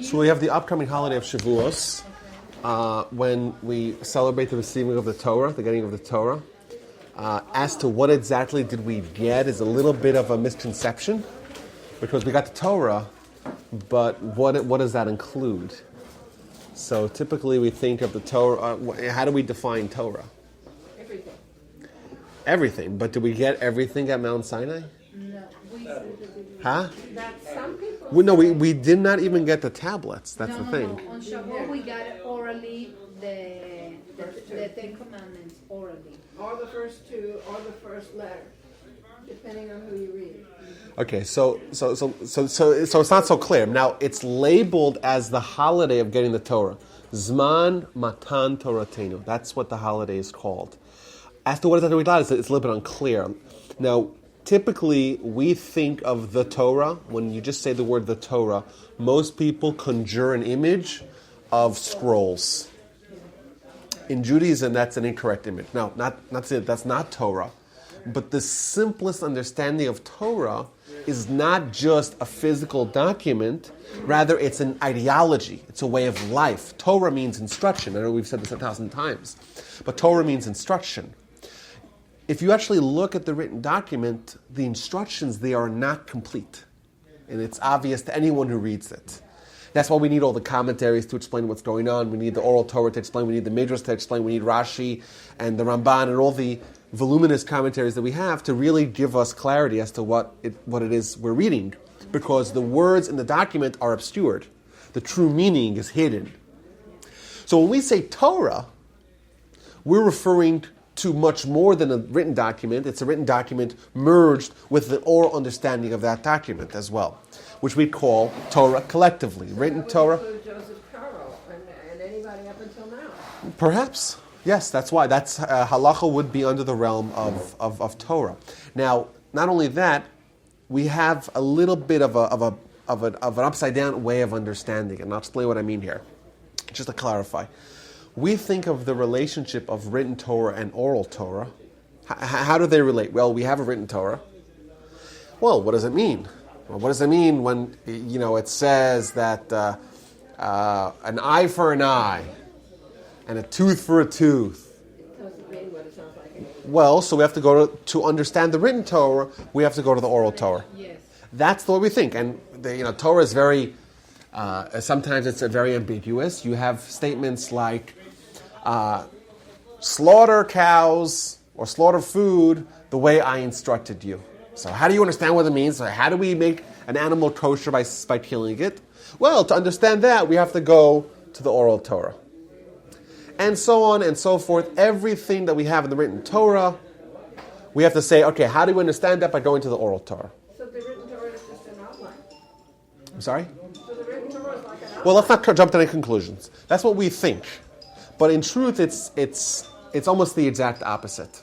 So we have the upcoming holiday of Shavuos, when we celebrate the receiving of the Torah, the getting of the Torah. As to what exactly did we get is a little bit of a misconception, because we got the Torah, but what does that include? So typically we think of the Torah, how do we define Torah? Everything. Everything, but did we get everything at Mount Sinai? No. Huh? That some people We did not even get the tablets, that's the thing. No. On Shavuos we got it orally, the Ten Commandments orally. Or the first two, or the first letter, depending on who you read. Okay, so it's not so clear. Now, it's labeled as the holiday of getting the Torah. Zman Matan Toratenu. That's what the holiday is called. As to what does that mean, it's a little bit unclear. Now, typically, we think of the Torah, when you just say the word the Torah, most people conjure an image of scrolls. In Judaism, that's an incorrect image. No, not to say that's not Torah. But the simplest understanding of Torah is not just a physical document, rather it's an ideology, it's a way of life. Torah means instruction. I know we've said this 1,000 times, but Torah means instruction. If you actually look at the written document, the instructions, they are not complete. And it's obvious to anyone who reads it. That's why we need all the commentaries to explain what's going on. We need the oral Torah to explain. We need the midrash to explain. We need Rashi and the Ramban and all the voluminous commentaries that we have to really give us clarity as to what it is we're reading. Because the words in the document are obscured. The true meaning is hidden. So when we say Torah, we're referring to much more than a written document. It's a written document merged with the oral understanding of that document as well, which we call Torah collectively. Written Torah. Joseph Caro and anybody up until now. Perhaps. Yes, that's why. That's halacha would be under the realm of Torah. Now, not only that, we have a little bit of an upside down way of understanding, and I'll explain what I mean here, just to clarify. We think of the relationship of written Torah and oral Torah. How do they relate? Well, we have a written Torah. Well, what does it mean? Well, what does it mean when it says that an eye for an eye and a tooth for a tooth? It doesn't mean what it sounds like. Well, so we have to go to understand the written Torah. We have to go to the oral Torah. Yes. That's the way we think, and Torah is very. Sometimes it's very ambiguous. You have statements like slaughter cows or slaughter food the way I instructed you. So how do you understand what it means? So how do we make an animal kosher by killing it? Well, to understand that, we have to go to the oral Torah. And so on and so forth. Everything that we have in the written Torah, we have to say, okay, how do we understand that? By going to the oral Torah. So the written Torah is just an outline. I'm sorry? So the written Torah is like an outline. Well, let's not jump to any conclusions. That's what we think. But in truth, it's almost the exact opposite.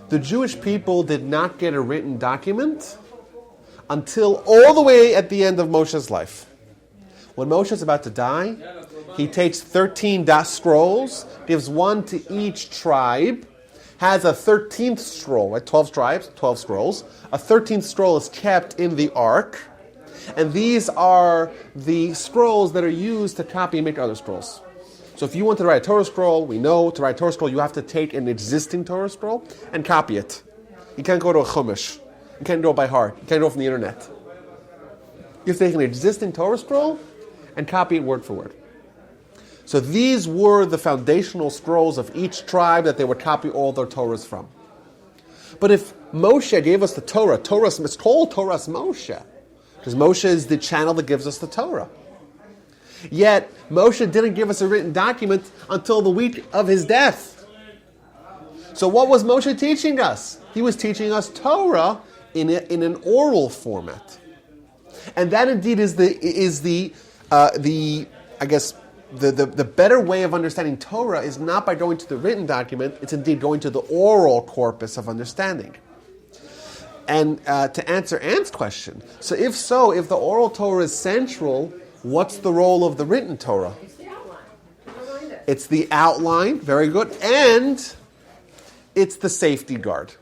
The Jewish people did not get a written document until all the way at the end of Moshe's life. When Moshe is about to die, he takes 13 scrolls, gives one to each tribe, has a 13th scroll, right? 12 tribes, 12 scrolls. A 13th scroll is kept in the ark, and these are the scrolls that are used to copy and make other scrolls. So if you want to write a Torah scroll, we know to write a Torah scroll, you have to take an existing Torah scroll and copy it. You can't go to a Chumash. You can't do it by heart. You can't do it from the internet. You have to take an existing Torah scroll and copy it word for word. So these were the foundational scrolls of each tribe that they would copy all their Torahs from. But if Moshe gave us the Torah, it's called Torah's Moshe, because Moshe is the channel that gives us the Torah. Yet, Moshe didn't give us a written document until the week of his death. So what was Moshe teaching us? He was teaching us Torah in an oral format. And that indeed is the better way of understanding Torah is not by going to the written document, it's indeed going to the oral corpus of understanding. And to answer Ant's question, so if the oral Torah is central, what's the role of the written Torah? It's the outline. Remind us. It's the outline, very good, and it's the safety guard.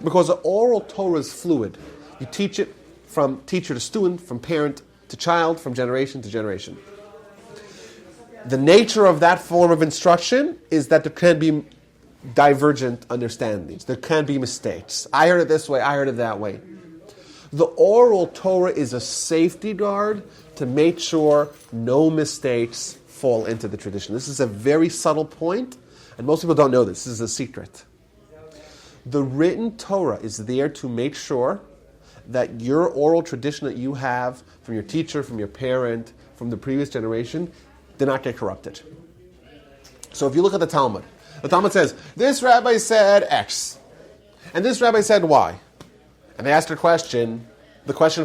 Because the oral Torah is fluid. You teach it from teacher to student, from parent to child, from generation to generation. The nature of that form of instruction is that there can be divergent understandings. There can be mistakes. I heard it this way, I heard it that way. The oral Torah is a safety guard to make sure no mistakes fall into the tradition. This is a very subtle point, and most people don't know this. This is a secret. The written Torah is there to make sure that your oral tradition that you have from your teacher, from your parent, from the previous generation, did not get corrupted. So if you look at the Talmud says, this rabbi said X, and this rabbi said Y. And they asked the question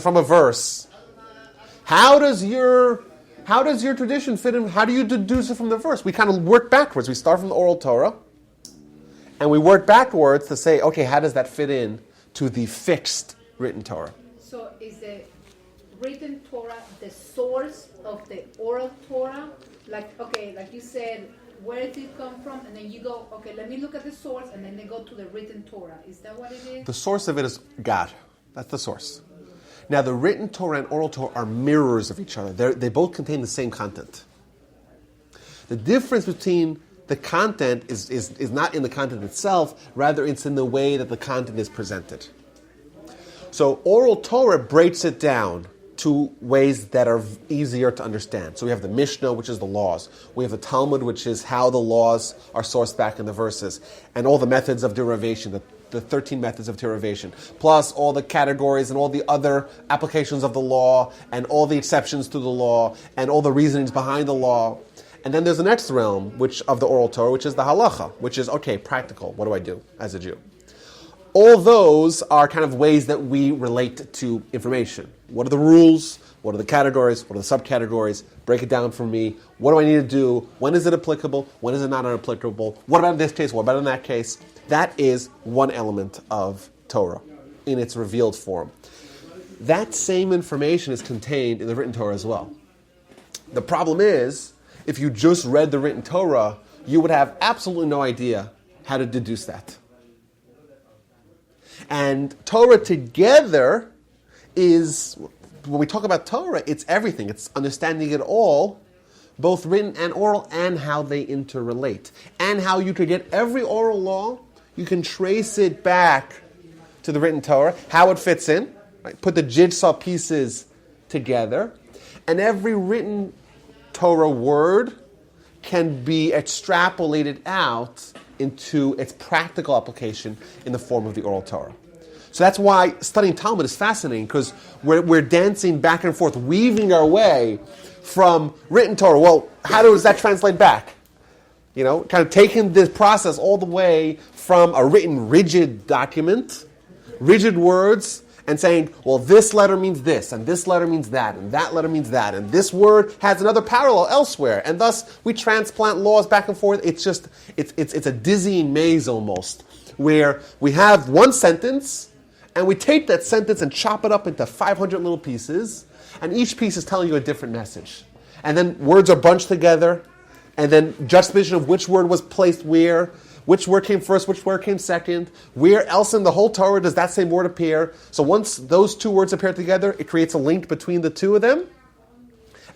from a verse, how does your tradition fit in? How do you deduce it from the verse? We kind of work backwards. We start from the oral Torah, and we work backwards to say, okay, how does that fit in to the fixed written Torah? So is the written Torah the source of the oral Torah? Like you said, where did it come from? And then you go, okay, let me look at the source, and then they go to the written Torah. Is that what it is? The source of it is God. That's the source. Now, the written Torah and oral Torah are mirrors of each other. They both contain the same content. The difference between the content is not in the content itself, rather it's in the way that the content is presented. So oral Torah breaks it down to ways that are easier to understand. So we have the Mishnah, which is the laws. We have the Talmud, which is how the laws are sourced back in the verses, and all the methods of derivation, the 13 methods of derivation, plus all the categories and all the other applications of the law, and all the exceptions to the law, and all the reasonings behind the law. And then there's the next realm of the oral Torah, which is the halacha, which is, okay, practical. What do I do as a Jew? All those are kind of ways that we relate to information. What are the rules? What are the categories? What are the subcategories? Break it down for me. What do I need to do? When is it applicable? When is it not applicable? What about in this case? What about in that case? That is one element of Torah in its revealed form. That same information is contained in the written Torah as well. The problem is, if you just read the written Torah, you would have absolutely no idea how to deduce that. And Torah together is, when we talk about Torah, it's everything. It's understanding it all, both written and oral, and how they interrelate. And how you could get every oral law, you can trace it back to the written Torah, how it fits in, right? Put the jigsaw pieces together, and every written Torah word can be extrapolated out into its practical application in the form of the oral Torah. So that's why studying Talmud is fascinating, because we're dancing back and forth, weaving our way from written Torah. Well, how does that translate back? You know, kind of taking this process all the way from a written, rigid document, rigid words, and saying, well, this letter means this, and this letter means that, and that letter means that, and this word has another parallel elsewhere, and thus we transplant laws back and forth. It's just, it's a dizzying maze almost, where we have one sentence, and we take that sentence and chop it up into 500 little pieces, and each piece is telling you a different message. And then words are bunched together, and then juxtaposition of which word was placed where, which word came first, which word came second, where else in the whole Torah does that same word appear. So once those two words appear together, it creates a link between the two of them,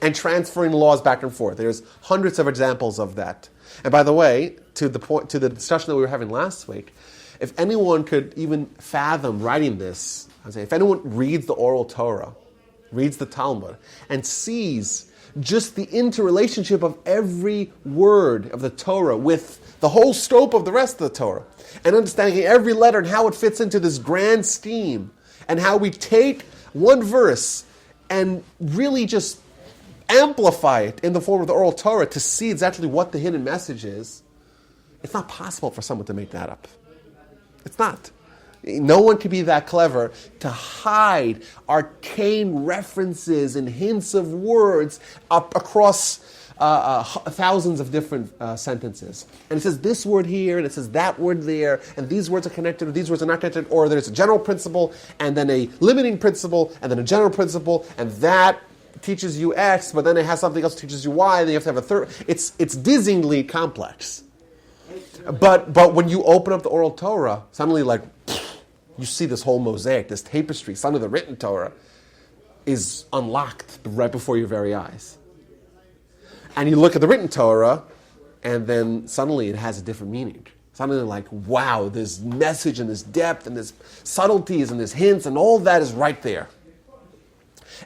and transferring laws back and forth. There's hundreds of examples of that. And by the way, to the discussion that we were having last week, if anyone could even fathom writing this, I'd say if anyone reads the oral Torah, reads the Talmud, and sees just the interrelationship of every word of the Torah with the whole scope of the rest of the Torah, and understanding every letter and how it fits into this grand scheme, and how we take one verse and really just amplify it in the form of the oral Torah to see exactly what the hidden message is, it's not possible for someone to make that up. It's not. No one can be that clever to hide arcane references and hints of words up across thousands of different sentences. And it says this word here, and it says that word there, and these words are connected, or these words are not connected, or there's a general principle, and then a limiting principle, and then a general principle, and that teaches you X, but then it has something else that teaches you Y, and then you have to have a third. It's dizzyingly complex. But when you open up the oral Torah, suddenly you see this whole mosaic, this tapestry, suddenly the written Torah. is unlocked right before your very eyes. And you look at the written Torah, and then suddenly it has a different meaning. Suddenly like, wow, there's message and there's depth and there's subtleties and there's hints and all that is right there.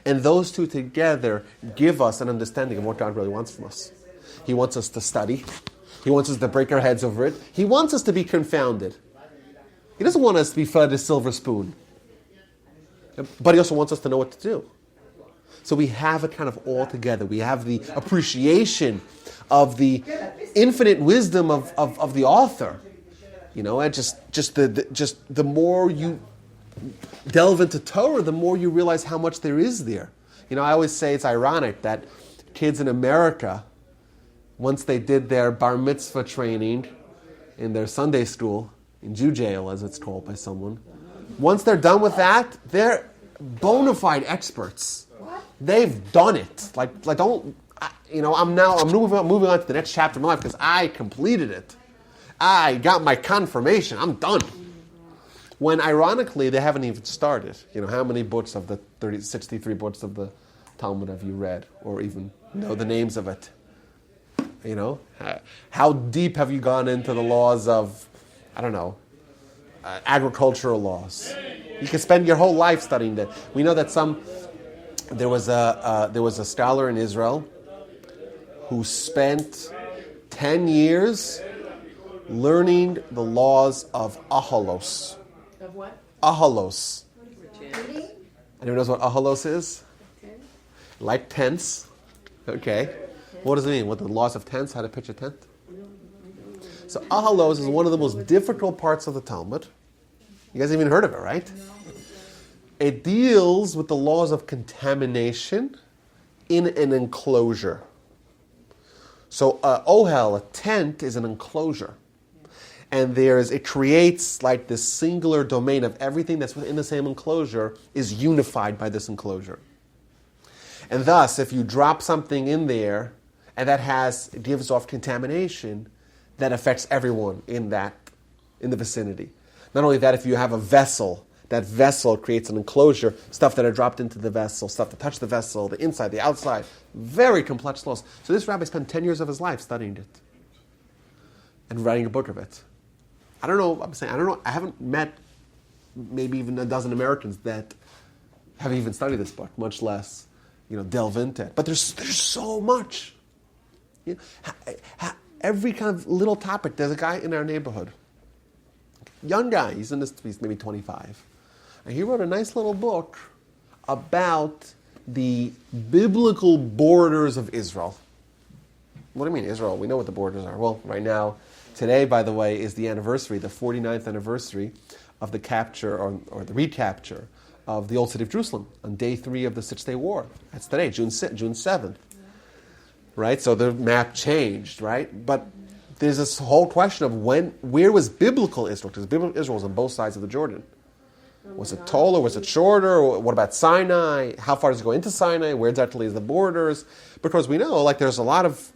And those two together give us an understanding of what God really wants from us. He wants us to study. He wants us to break our heads over it. He wants us to be confounded. He doesn't want us to be fed a silver spoon. But he also wants us to know what to do. So we have it kind of all together. We have the appreciation of the infinite wisdom of the author. You know, and just the more you delve into Torah, the more you realize how much there is there. You know, I always say it's ironic that kids in America, once they did their bar mitzvah training in their Sunday school, in Jew jail as it's called by someone, once they're done with that, they're bona fide experts. They've done it. I'm moving on to the next chapter of my life because I completed it. I got my confirmation. I'm done. When ironically they haven't even started. You know, how many books of the 63 books of the Talmud have you read, or even know the names of it? You know, how deep have you gone into the laws of, I don't know, agricultural laws? You can spend your whole life studying that. We know that there was a scholar in Israel who spent 10 years learning the laws of ahalos. Of what? Ahalos. Anyone knows what ahalos is? Like tents. Okay. What does it mean? What the laws of tents? How to pitch a tent? So ahalos is one of the most difficult parts of the Talmud. You guys even heard of it, right? It deals with the laws of contamination in an enclosure. So ohel, a tent, is an enclosure. And it creates like this singular domain of everything that's within the same enclosure is unified by this enclosure. And thus, if you drop something in there and it gives off contamination, that affects everyone in the vicinity. Not only that, if you have a vessel, that vessel creates an enclosure, stuff that are dropped into the vessel, stuff that touch the vessel, the inside, the outside, very complex laws. So this rabbi spent 10 years of his life studying it and writing a book of it. I don't know, I haven't met maybe even a dozen Americans that have even studied this book, much less, delve into it. But there's so much. Every kind of little topic. There's a guy in our neighborhood, young guy, he's maybe 25. And he wrote a nice little book about the biblical borders of Israel. What do you mean, Israel? We know what the borders are. Well, right now, today, by the way, is the anniversary, the 49th anniversary of the capture or the recapture of the old city of Jerusalem on day 3 of the 6-day war. That's today, June 7th. Right? So the map changed, right? But there's this whole question of where was biblical Israel? Because biblical Israel was on both sides of the Jordan. Was it taller? Was it shorter? What about Sinai? How far does it go into Sinai? Where exactly is the borders? Because we know, there's a lot of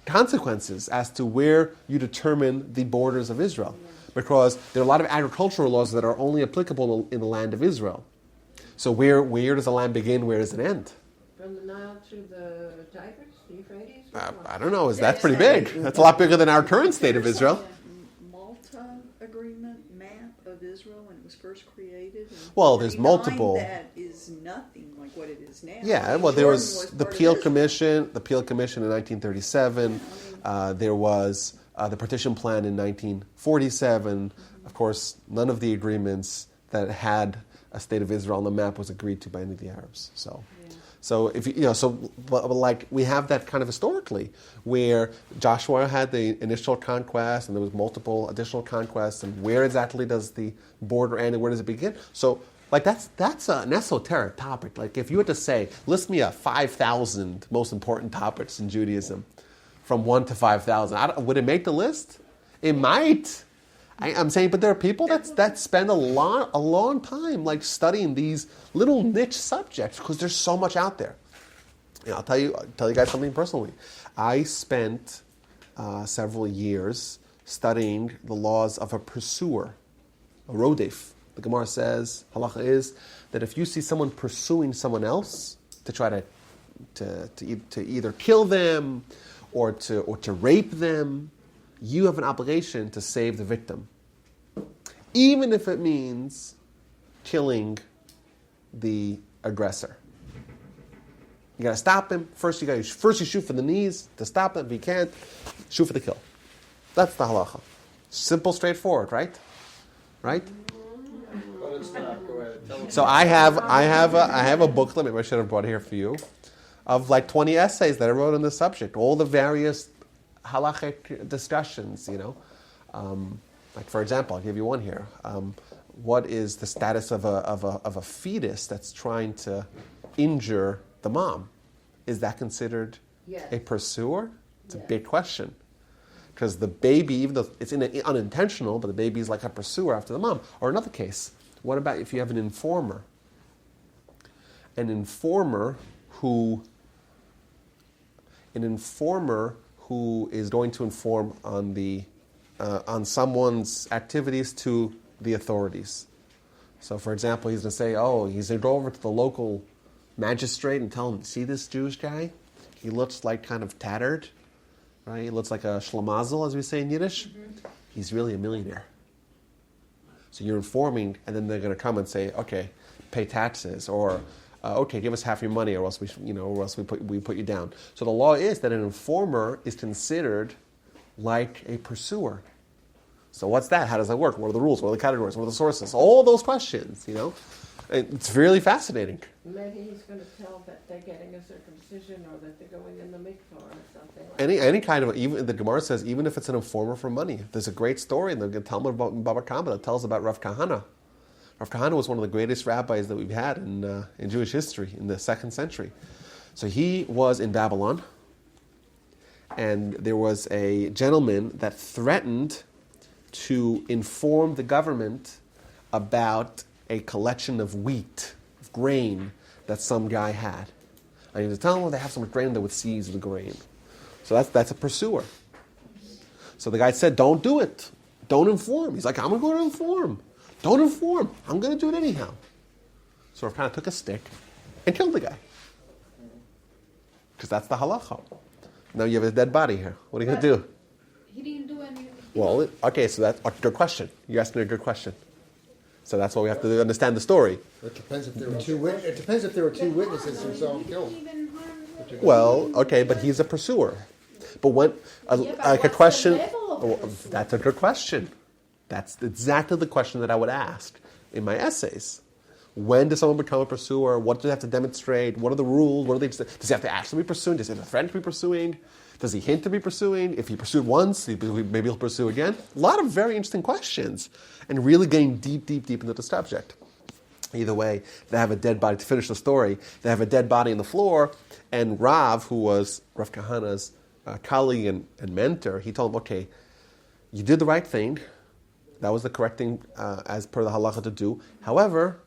consequences as to where you determine the borders of Israel. Because there are a lot of agricultural laws that are only applicable in the land of Israel. So where does the land begin? Where does it end? From the Nile to the Tigris, the Euphrates? I don't know. That's pretty big. That's a lot bigger than our current state of Israel. Malta Agreement map of Israel when it was first created. Well, there's multiple. That is nothing like what it is now. Yeah, well, there was the Peel Commission. The Peel Commission in 1937. There was the Partition Plan in 1947. Of course, none of the agreements that had a state of Israel on the map was agreed to by any of the Arabs. So if we have that kind of historically, where Joshua had the initial conquest, and there was multiple additional conquests, and where exactly does the border end, and where does it begin? So, that's an esoteric topic. Like, if you were to say, list me 5,000 most important topics in Judaism, from 1 to 5,000, would it make the list? It might. I'm saying, but there are people that spend a long time studying these little niche subjects because there's so much out there. I'll tell you guys something personally. I spent several years studying the laws of a pursuer, a rodef. The Gemara says, halacha is, that if you see someone pursuing someone else to try to either kill them or to rape them, you have an obligation to save the victim, even if it means killing the aggressor. You gotta stop him. First you shoot for the knees to stop him. If you can't, shoot for the kill. That's the halacha. Simple, straightforward, right? Right? Well, it's not. Go ahead. Tell So I have a booklet. Maybe I should have brought it here for you, of like 20 essays that I wrote on this subject. All the various halachic discussions. Like for example, I'll give you one here. What is the status of a fetus that's trying to injure the mom? Is that considered a pursuer? It's a big question. Because the baby, even though it's unintentional, but the baby is like a pursuer after the mom. Or another case, what about if you have an informer? An informer who is going to inform on someone's activities to the authorities. So, for example, he's going to say, he's going to go over to the local magistrate and tell him, see this Jewish guy? He looks like kind of tattered, right? He looks like a shlamazel, as we say in Yiddish. Mm-hmm. He's really a millionaire. So you're informing, and then they're going to come and say, okay, pay taxes, or okay, give us half your money, or else we put you down. So the law is that an informer is considered like a pursuer. So what's that? How does that work? What are the rules? What are the categories? What are the sources? All those questions, It's really fascinating. Maybe he's going to tell that they're getting a circumcision or that they're going in the mikvah or something like Any kind of, even the Gemara says, even if it's an informer for money. There's a great story in the Talmud about Baba Kama that tells about Rav Kahana. Rav Kahana was one of the greatest rabbis that we've had in Jewish history in the 2nd century. So he was in Babylon, and there was a gentleman that threatened to inform the government about a collection of wheat, of grain, that some guy had. And he was telling them they have so much grain they would seize the grain. So that's a pursuer. So the guy said, don't do it. Don't inform. He's like, I'm going to go to inform. Don't inform. I'm going to do it anyhow. So Rav Kahana took a stick and killed the guy. Because that's the halacha. Now you have a dead body here. What are you going to do? He didn't do anything. Well, okay, so that's a good question. You're asking a good question. So that's why we have to understand the story. It depends if there were two witnesses who saw him killed. Well, okay, but he's a pursuer. But when like a question, that's a good question. That's exactly the question that I would ask in my essays. When does someone become a pursuer? What do they have to demonstrate? What are the rules? Does he have to actually be pursuing? Does he have a friend to be pursuing? Does he hint to be pursuing? If he pursued once, maybe he'll pursue again. A lot of very interesting questions, and really getting deep into the subject. Either way, they have a dead body. To finish the story, they have a dead body on the floor, and Rav, who was Rav Kahana's colleague and mentor, he told him, okay, you did the right thing. That was the correct thing as per the halacha to do. However,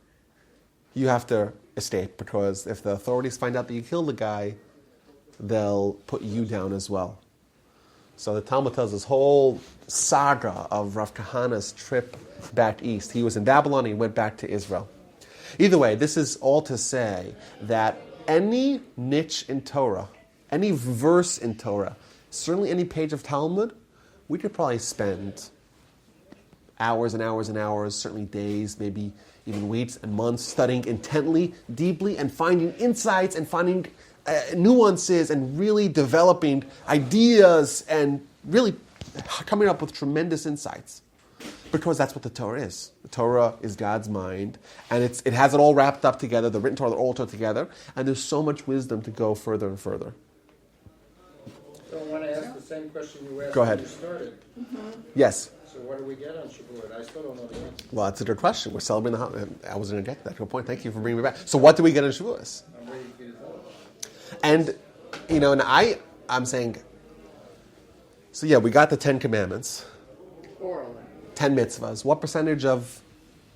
you have to escape, because if the authorities find out that you killed the guy, they'll put you down as well. So the Talmud tells this whole saga of Rav Kahana's trip back east. He was in Babylon, and he went back to Israel. Either way, this is all to say that any niche in Torah, any verse in Torah, certainly any page of Talmud, we could probably spend hours and hours and hours, certainly days, maybe even weeks and months, studying intently, deeply, and finding insights and finding nuances and really developing ideas and really coming up with tremendous insights. Because that's what the Torah is. The Torah is God's mind, and it has it all wrapped up together, the written Torah, the oral Torah together, and there's so much wisdom to go further and further. So I want to ask the same question you asked Go ahead. when you started. Yes. So what do we get on Shavuot? I still don't know the answer. Well, that's a good question. We're celebrating the holiday. I was going to get to that. Good point. Thank you for bringing me back. So what do we get on Shavuos? I'm waiting for you to tell us. And, and I'm saying, so yeah, we got the 10 commandments. orally. 10 mitzvahs. What percentage of,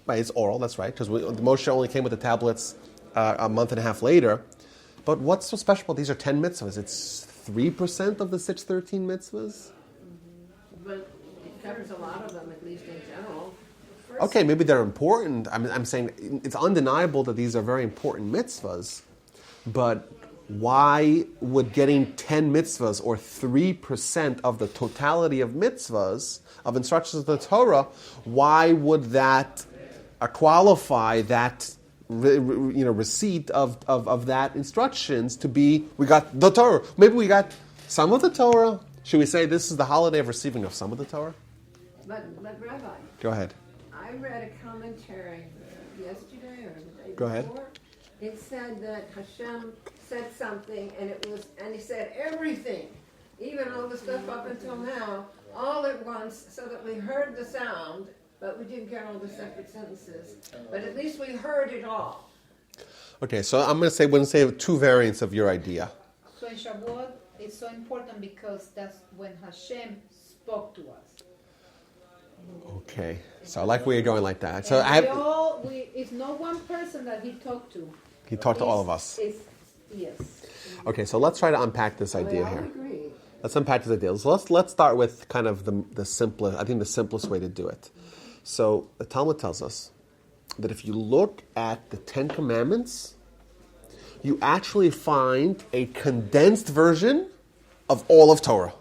it's oral, that's right, because Moshe only came with the tablets a month and a half later. But what's so special about these are 10 mitzvahs? It's 3% of the 613 mitzvahs? But it covers a lot of them, at least in general. first. Okay, maybe they're important. I'm saying it's undeniable that these are very important mitzvahs, but why would getting 10 mitzvahs or 3% of the totality of mitzvahs, of instructions of the Torah, why would that qualify that receipt of that instructions to be, we got the Torah. Maybe we got some of the Torah. Should we say this is the holiday of receiving of some of the Torah? But Rabbi, Go ahead. I read a commentary yesterday or the day Go ahead. before. It said that Hashem said something, and he said everything, even all the stuff up until now, all at once, so that we heard the sound, but we didn't get all the separate sentences. But at least we heard it all. Okay, so I'm going to say two variants of your idea. So in Shavuot, it's so important because that's when Hashem spoke to us. Okay, so I like where you're going like that. So it's not one person that he talked to. He talked to all of us. Yes. Okay, so let's try to unpack this idea I here. agree. Let's unpack this idea. So let's start with kind of the simplest, I think the simplest way to do it. So the Talmud tells us that if you look at the Ten Commandments, you actually find a condensed version of all of Torah.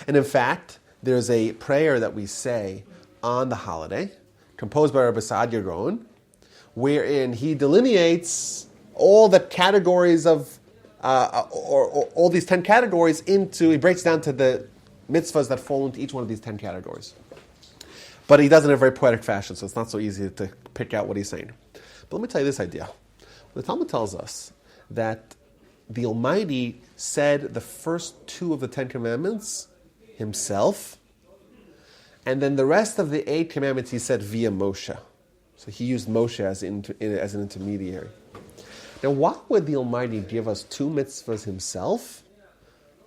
And in fact, there's a prayer that we say on the holiday, composed by Rabbi Saad Yaron, wherein he delineates all the categories of, or all these 10 categories he breaks down to the mitzvahs that fall into each one of these 10 categories. But he does it in a very poetic fashion, so it's not so easy to pick out what he's saying. But let me tell you this idea. The Talmud tells us that the Almighty said the first two of the 10 commandments himself, and then the rest of the 8 commandments he said via Moshe. So he used Moshe as an intermediary. Now, why would the Almighty give us 2 mitzvahs himself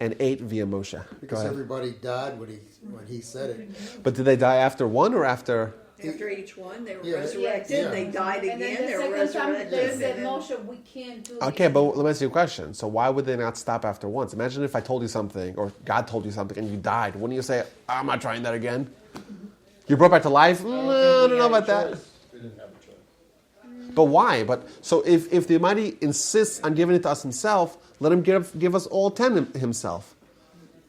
and 8 via Moshe? Because everybody died when he said it. But did they die after one or after? After each one, they were Yeah. resurrected. Yeah. They died And again. then They the were second time resurrected. they and said, then- Moshe, we can't do Okay, this. but let me ask you a question. So why would they not stop after once? Imagine if I told you something, or God told you something, and you died. Wouldn't you say, I'm not trying that again? You're brought back to life? I don't know about that. But why? So if the Almighty insists on giving it to us himself, let him give us all 10 himself.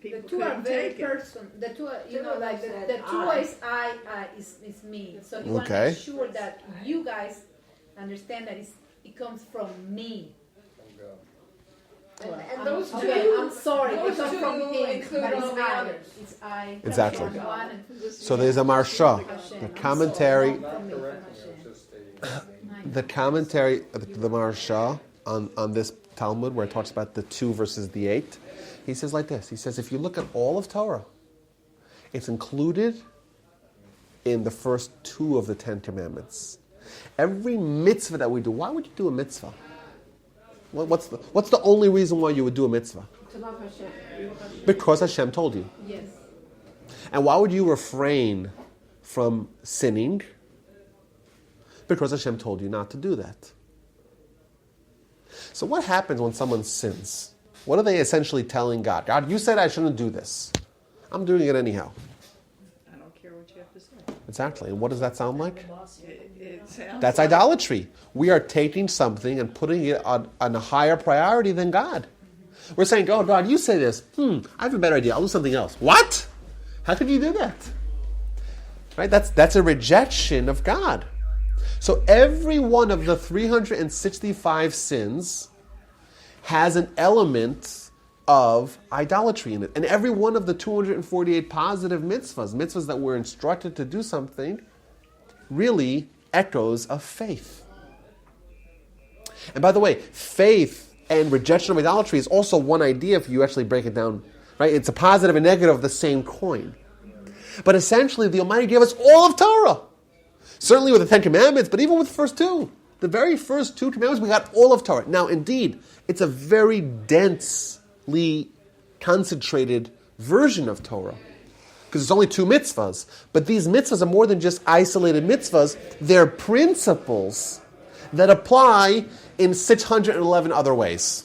The People two are couldn't very take it. personal. The two, like said the two I. is I is me. So you want to Okay. make sure that you guys understand that it comes from me. And those two, Okay, I'm sorry. It those comes from two him, include but all it's the I. others. It's I. Exactly. From one and So there's a Marsha, Hashem. the I'm commentary, sorry, not from me, from Hashem. the commentary, the Marsha on this Talmud where it talks about the 2 versus the 8. He says like this. He says, if you look at all of Torah, it's included in the first 2 of the 10 commandments. Every mitzvah that we do, why would you do a mitzvah? What's the only reason why you would do a mitzvah? to love Hashem. Because Hashem told you. Yes. And why would you refrain from sinning? Because Hashem told you not to do that. So what happens when someone sins? What are they essentially telling God? God, you said I shouldn't do this. I'm doing it anyhow. I don't care what you have to say. Exactly. And what does that sound like? It sounds That's like idolatry. We are taking something and putting it on a higher priority than God. We're saying, oh, God, you say this. I have a better idea. I'll do something else. What? How could you do that? Right? That's a rejection of God. So every one of the 365 sins has an element of idolatry in it. And every one of the 248 positive mitzvahs that we're instructed to do something, really echoes of faith. And by the way, faith and rejection of idolatry is also one idea if you actually break it down. Right? It's a positive and negative of the same coin. But essentially, the Almighty gave us all of Torah. Certainly with the 10 Commandments, but even with the first 2. The very first 2 commandments, we got all of Torah. Now, indeed, it's a very densely concentrated version of Torah. Because it's only 2 mitzvahs. But these mitzvahs are more than just isolated mitzvahs. They're principles that apply in 611 other ways.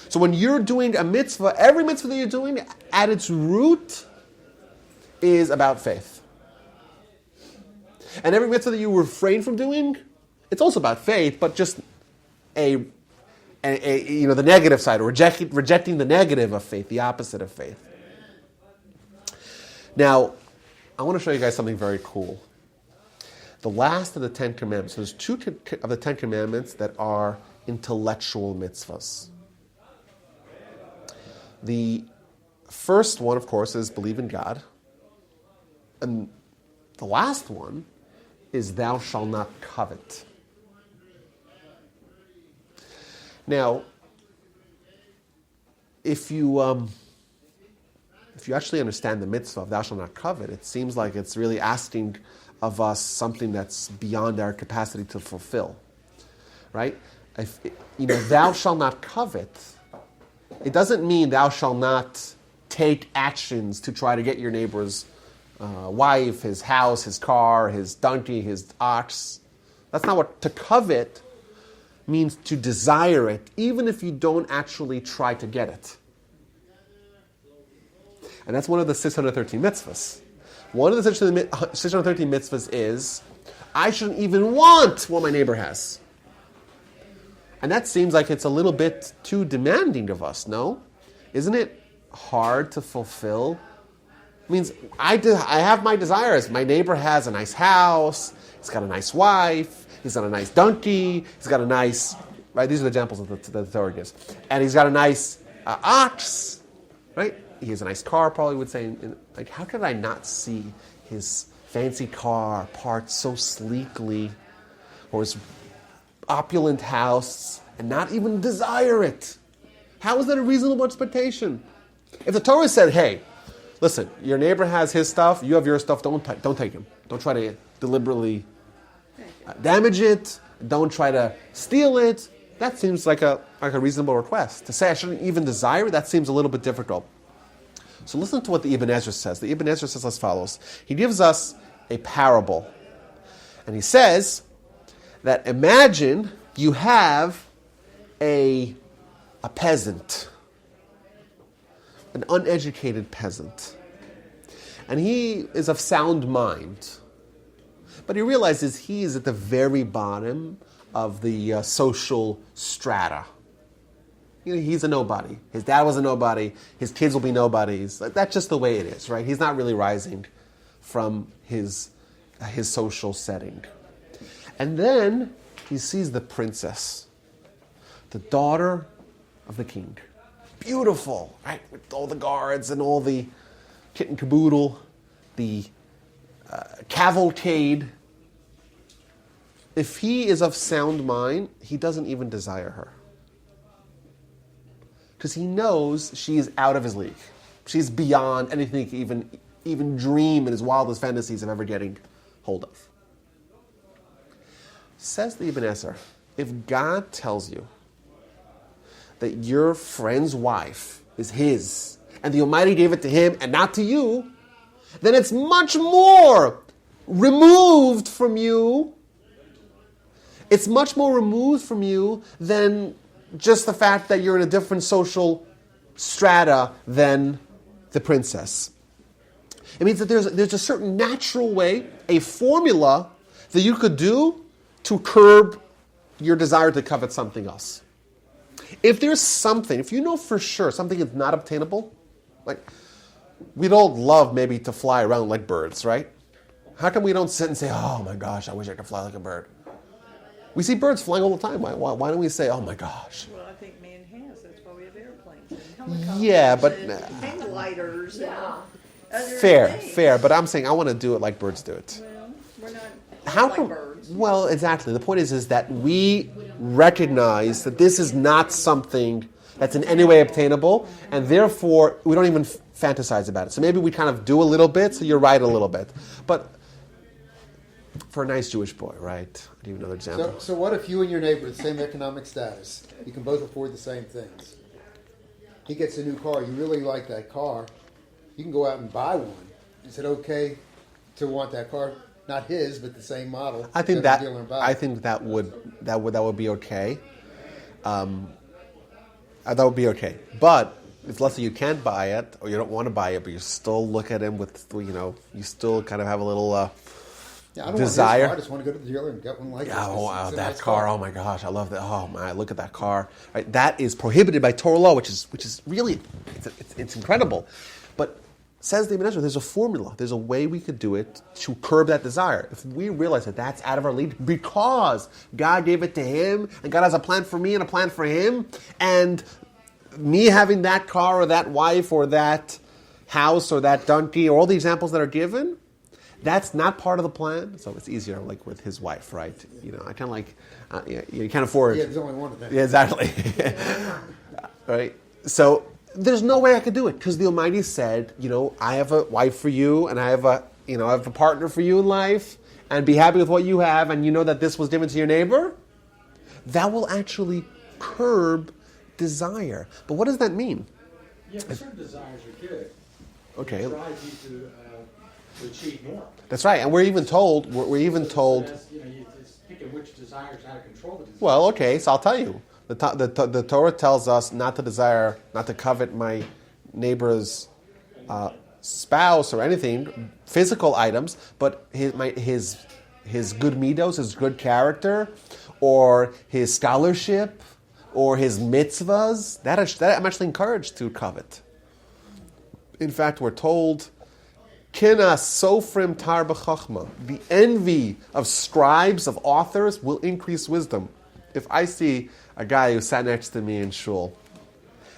So when you're doing a mitzvah, every mitzvah that you're doing, at its root, is about faith. And every mitzvah that you refrain from doing, it's also about faith, but just the negative side, or rejecting the negative of faith, the opposite of faith. Now, I want to show you guys something very cool. The last of the 10 Commandments, there's 2 of the 10 Commandments that are intellectual mitzvahs. The first one, of course, is believe in God. And the last one is thou shalt not covet. Now, if you actually understand the mitzvah of thou shalt not covet, it seems like it's really asking of us something that's beyond our capacity to fulfill, right? Thou shalt not covet, it doesn't mean thou shalt not take actions to try to get your neighbor's wife, his house, his car, his donkey, his ox. That's not what to covet means, to desire it, even if you don't actually try to get it. And that's one of the 613 mitzvahs. One of the 613 mitzvahs is, I shouldn't even want what my neighbor has. And that seems like it's a little bit too demanding of us, no? Isn't it hard to fulfill? It means I have my desires. My neighbor has a nice house, he's got a nice wife, he's got a nice donkey, he's got a nice, right? These are the examples that the Torah gives. And he's got a nice ox, right? He has a nice car, probably would say. Like, how could I not see his fancy car parked so sleekly, or his opulent house, and not even desire it? How is that a reasonable expectation? If the Torah said, hey, listen, your neighbor has his stuff, you have your stuff, don't take him. Don't try to deliberately damage it. Don't try to steal it. That seems like a reasonable request. To say I shouldn't even desire it, that seems a little bit difficult. So listen to what the Ibn Ezra says. The Ibn Ezra says as follows. He gives us a parable. And he says that imagine you have a peasant, an uneducated peasant. And he is of sound mind. But he realizes he is at the very bottom of the social strata. He's a nobody. His dad was a nobody. His kids will be nobodies. That's just the way it is, right? He's not really rising from his social setting. And then he sees the princess, the daughter of the king. Beautiful, right? With all the guards and all the kit and caboodle, the cavalcade. If he is of sound mind, he doesn't even desire her. Because he knows she is out of his league. She's beyond anything he can even dream in his wildest fantasies of ever getting hold of. Says the Ibn Ezra, if God tells you that your friend's wife is his, and the Almighty gave it to him and not to you, then it's much more removed from you. It's much more removed from you than just the fact that you're in a different social strata than the princess. It means that there's a certain natural way, a formula that you could do to curb your desire to covet something else. If there's something, if you know for sure something is not obtainable, like we'd all love maybe to fly around like birds, right? How come we don't sit and say, oh my gosh, I wish I could fly like a bird? We see birds flying all the time. Why don't we say, oh my gosh? Well, I think man has. That's why we have airplanes and helicopters. Yeah, but and gliders. Yeah. Fair. But I'm saying I want to do it like birds do it. Well, we're not How like come? birds. Well, exactly. The point is that we recognize that this is not something that's in any way obtainable, and therefore we don't even fantasize about it. So maybe we kind of do a little bit. So you're right a little bit, but. For a nice Jewish boy, right? I'll give you another example. So what if you and your neighbor are the same economic status? You can both afford the same things. He gets a new car. You really like that car. You can go out and buy one. Is it okay to want that car? Not his, but the same model. I think that would be okay. That would be okay. But if let's say you can't buy it or you don't want to buy it, but you still look at him with you still kind of have a little Yeah, I don't desire. want his car. I just want to go to the dealer and get one like this. Yeah, oh, It's a that nice car! Oh my gosh, I love that! Oh my, look at that car! Right, that is prohibited by Torah law, which is really it's incredible. But says the Ibn Ezra, there's a formula, there's a way we could do it to curb that desire. If we realize that that's out of our league because God gave it to him, and God has a plan for me and a plan for him, and me having that car or that wife or that house or that donkey or all the examples that are given. That's not part of the plan, so it's easier, like with his wife, right? You know, I kind of like, you can't afford. Yeah, there's only one of them. Yeah, exactly. Right. So there's no way I could do it because the Almighty said, you know, I have a wife for you, and I have a partner for you in life, and be happy with what you have, and you know that this was given to your neighbor. That will actually curb desire. But what does that mean? Yeah, but certain desires are good. Okay. It drives you to achieve more. That's right, and we're even told. So that's, you know, it's picking which desires, how to control the desires. Well, okay, so I'll tell you. The Torah tells us not to covet my neighbor's spouse or anything, physical items, but his good midos, his good character, or his scholarship, or his mitzvahs. That I'm actually encouraged to covet. In fact, we're told, Kina sofrim tar b'chachma. The envy of scribes, of authors, will increase wisdom. If I see a guy who sat next to me in shul,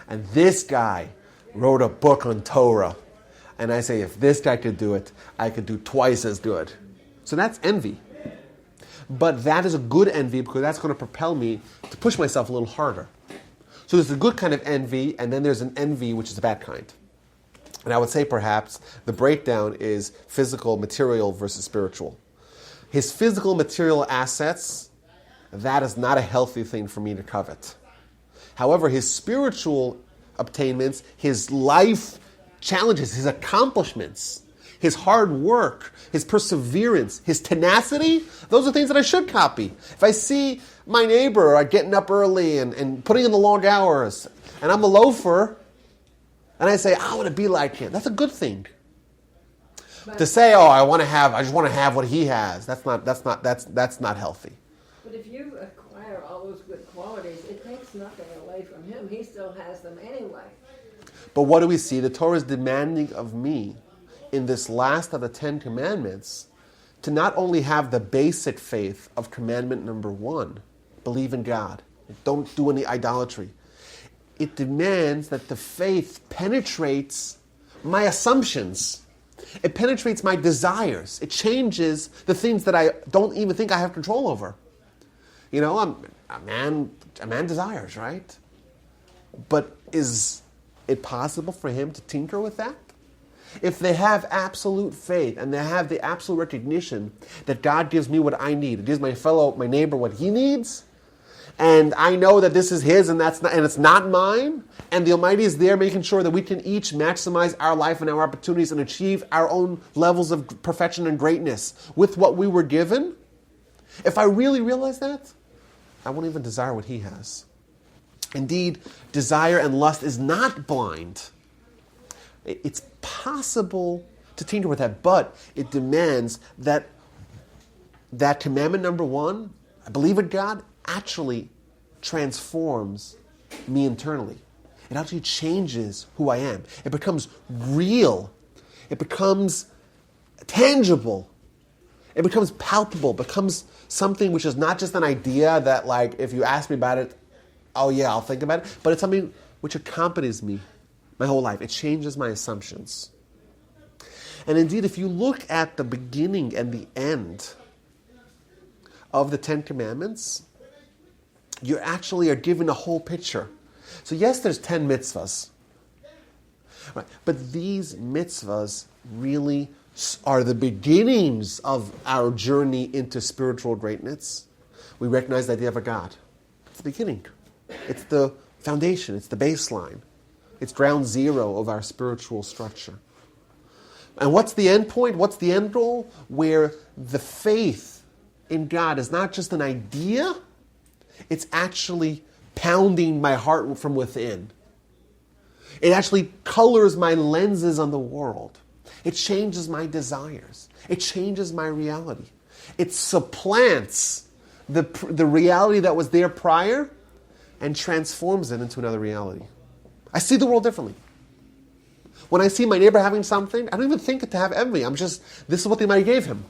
and this guy wrote a book on Torah, and I say, if this guy could do it, I could do twice as good. So that's envy. But that is a good envy because that's going to propel me to push myself a little harder. So there's a good kind of envy, and then there's an envy which is a bad kind. And I would say perhaps the breakdown is physical, material versus spiritual. His physical, material assets, that is not a healthy thing for me to covet. However, his spiritual obtainments, his life challenges, his accomplishments, his hard work, his perseverance, his tenacity, those are things that I should copy. If I see my neighbor getting up early and putting in the long hours, and I'm a loafer, and I say, I want to be like him. That's a good thing. But, To say, I just want to have what he has. That's not healthy. but if you acquire all those good qualities, it takes nothing away from him. He still has them anyway. But what do we see? The Torah is demanding of me in this last of the 10 commandments to not only have the basic faith of commandment number 1, believe in God, don't do any idolatry. It demands that the faith penetrates my assumptions. It penetrates my desires. It changes the things that I don't even think I have control over. You know, a man desires, right? But is it possible for him to tinker with that? If they have absolute faith and they have the absolute recognition that God gives me what I need, it gives my neighbor what he needs, and I know that this is his and it's not mine, and the Almighty is there making sure that we can each maximize our life and our opportunities and achieve our own levels of perfection and greatness with what we were given. If I really realize that, I won't even desire what he has. Indeed, desire and lust is not blind. It's possible to tinker with that, but it demands that commandment number 1, I believe in God, actually transforms me internally. It actually changes who I am. It becomes real. It becomes tangible. It becomes palpable. It becomes something which is not just an idea that, like, if you ask me about it, oh yeah, I'll think about it. But it's something which accompanies me my whole life. It changes my assumptions. And indeed, if you look at the beginning and the end of the 10 Commandments, you actually are given a whole picture. So yes, there's 10 mitzvahs. Right. But these mitzvahs really are the beginnings of our journey into spiritual greatness. We recognize the idea of a God. It's the beginning. It's the foundation. It's the baseline. It's ground zero of our spiritual structure. And what's the end point? What's the end goal? Where the faith in God is not just an idea, it's actually pounding my heart from within. It actually colors my lenses on the world. It changes my desires. It changes my reality. It supplants the reality that was there prior and transforms it into another reality. I see the world differently. When I see my neighbor having something, I don't even think to have envy. This is what the Almighty gave him.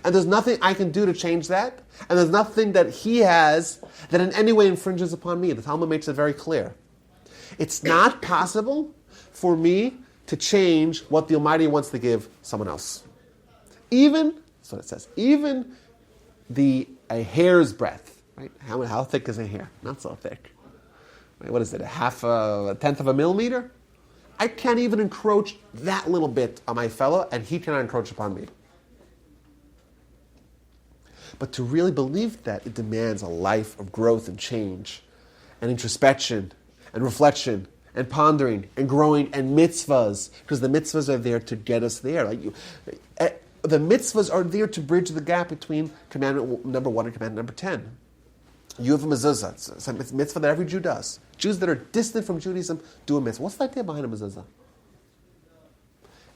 And there's nothing I can do to change that. And there's nothing that he has that in any way infringes upon me. The Talmud makes it very clear. It's not possible for me to change what the Almighty wants to give someone else. That's what it says. Even a hair's breadth, right? How thick is a hair? Not so thick. Right? What is it? A tenth of a millimeter? I can't even encroach that little bit on my fellow, and he cannot encroach upon me. But to really believe that, it demands a life of growth and change, and introspection, and reflection, and pondering, and growing, and mitzvahs, because the mitzvahs are there to get us there. The mitzvahs are there to bridge the gap between commandment number 1 and commandment number 10. You have a mezuzah. It's a mitzvah that every Jew does. Jews that are distant from Judaism do a mitzvah. What's the idea behind a mezuzah?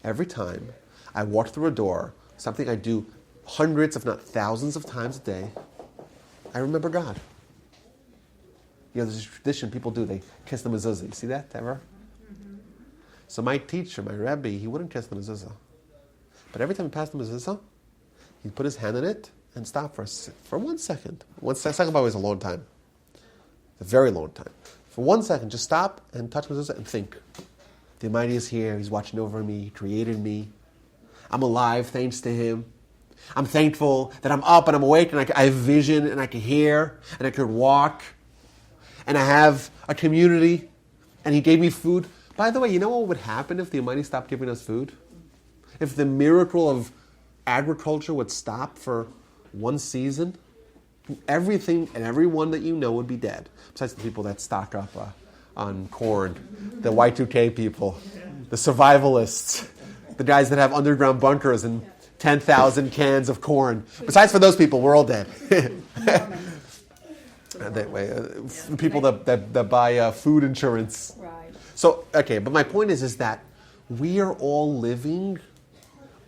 Every time I walk through a door, something I do hundreds, if not thousands of times a day, I remember God. There's a tradition people do. They kiss the mezuzah. You see that ever? Mm-hmm. So my teacher, my Rabbi, he wouldn't kiss the mezuzah. But every time he passed the mezuzah, he'd put his hand in it and stop for 1 second. 1 second, by the way, is a long time. It's a very long time. For 1 second, just stop and touch the mezuzah and think. The Almighty is here. He's watching over me. He created me. I'm alive thanks to Him. I'm thankful that I'm up and I'm awake and I have vision and I can hear and I can walk and I have a community and He gave me food. By the way, you know what would happen if the Almighty stopped giving us food? If the miracle of agriculture would stop for 1 season, everything and everyone that you know would be dead. Besides the people that stock up on corn, the Y2K people, the survivalists, the guys that have underground bunkers and 10,000 cans of corn. Besides for those people, we're all dead. The people that buy food insurance. Right. So, okay, but my point is that we are all living.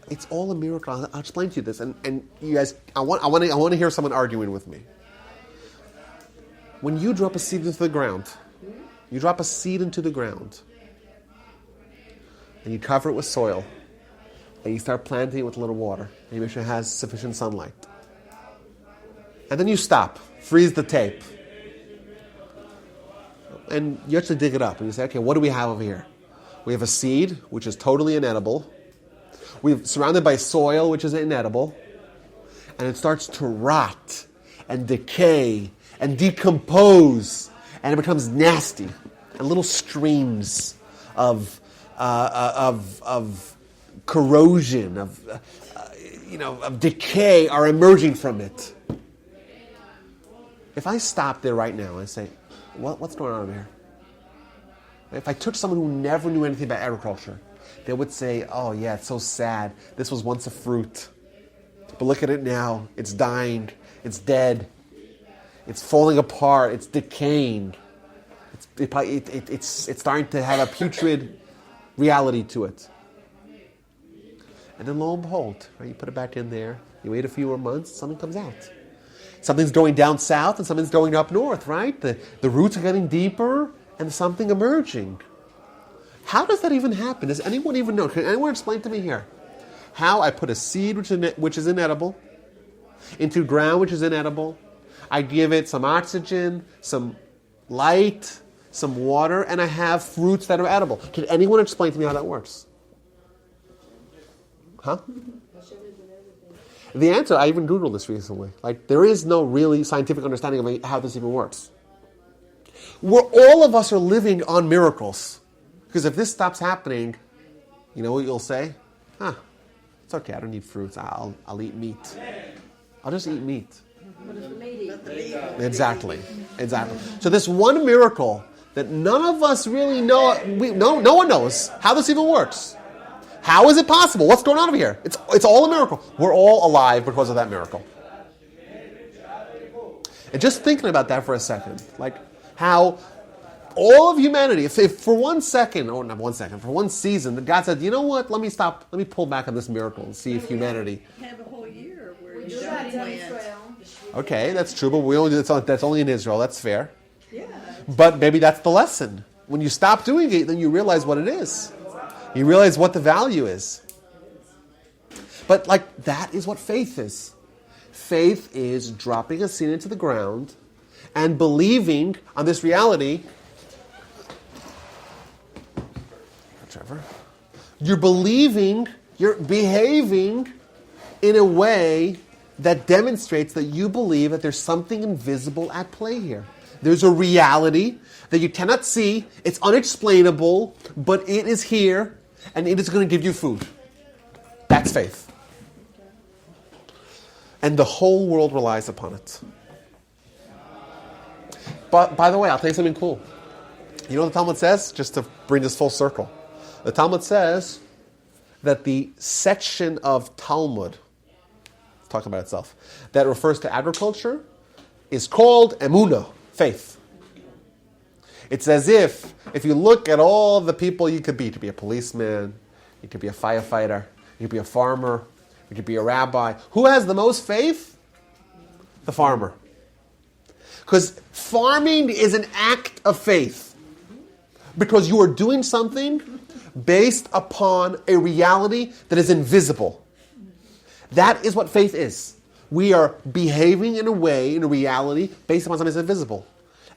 It's all a miracle. I'll explain to you this, and you guys, I want to hear someone arguing with me. When you drop a seed into the ground, and you cover it with soil, and you start planting it with a little water, and you make sure it has sufficient sunlight, and then you stop, freeze the tape, and you actually dig it up, and you say, okay, what do we have over here? We have a seed, which is totally inedible. We're surrounded by soil, which is inedible, and it starts to rot and decay and decompose, and it becomes nasty, and little streams of corrosion, of decay are emerging from it. If I stop there right now and say, what's going on over here? If I took someone who never knew anything about agriculture, they would say, oh yeah, it's so sad. This was once a fruit. But look at it now. It's dying. It's dead. It's falling apart. It's decaying. It's starting to have a putrid reality to it. And then lo and behold, right, you put it back in there. You wait a few more months, something comes out. Something's going down south and something's going up north, right? The roots are getting deeper and something emerging. How does that even happen? Does anyone even know? Can anyone explain to me here? How I put a seed which is inedible into ground which is inedible. I give it some oxygen, some light, some water, and I have fruits that are edible. Can anyone explain to me how that works? Huh? The answer, I even Googled this recently. There is no really scientific understanding of how this even works. All of us are living on miracles. Because if this stops happening, you know what you'll say? It's okay, I don't need fruits. I'll eat meat. I'll just eat meat. What does the meat eat? Exactly. So this one miracle that none of us really know, no one knows how this even works. How is it possible? What's going on over here? It's all a miracle. We're all alive because of that miracle. And just thinking about that for a second, how all of humanity, if for 1 second, or not 1 second, for 1 season, that God said, you know what, let me pull back on this miracle and see if humanity... Have a whole year We The do that in plant. Israel. Okay, that's true, but we only do that's only in Israel. That's fair. Yeah. But maybe that's the lesson. When you stop doing it, then you realize what it is. You realize what the value is. But that is what faith is. Faith is dropping a seed into the ground and believing on this reality. Trevor. You're believing, you're behaving in a way that demonstrates that you believe that there's something invisible at play here. There's a reality that you cannot see, it's unexplainable, but it is here, and it is going to give you food. That's faith. And the whole world relies upon it. But, by the way, I'll tell you something cool. You know what the Talmud says? Just to bring this full circle. The Talmud says that the section of Talmud, it's talking about itself, that refers to agriculture is called emunah, faith. It's as if you look at all the people you could be a policeman, you could be a firefighter, you could be a farmer, you could be a rabbi. Who has the most faith? The farmer. Because farming is an act of faith. Because you are doing something based upon a reality that is invisible. That is what faith is. We are behaving in a way, in a reality, based upon something that's invisible.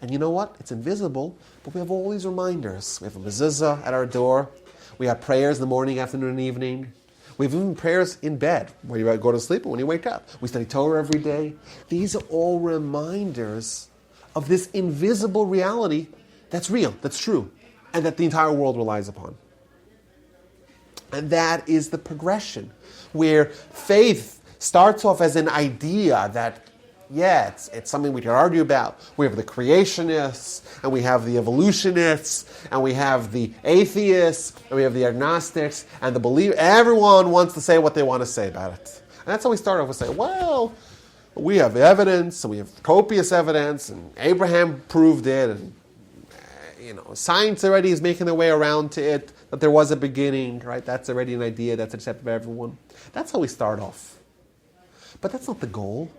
And you know what? It's invisible, but we have all these reminders. We have a mezuzah at our door. We have prayers in the morning, afternoon, and evening. We have even prayers in bed, when you go to sleep and when you wake up. We study Torah every day. These are all reminders of this invisible reality that's real, that's true, and that the entire world relies upon. And that is the progression, where faith starts off as an idea that, it's something we can argue about. We have the creationists, and we have the evolutionists, and we have the atheists, and we have the agnostics, and the believers. Everyone wants to say what they want to say about it. And that's how we start off with saying, well, we have evidence, and we have copious evidence, and Abraham proved it, and science already is making their way around to it, that there was a beginning, right? That's already an idea that's accepted by everyone. That's how we start off. But that's not the goal.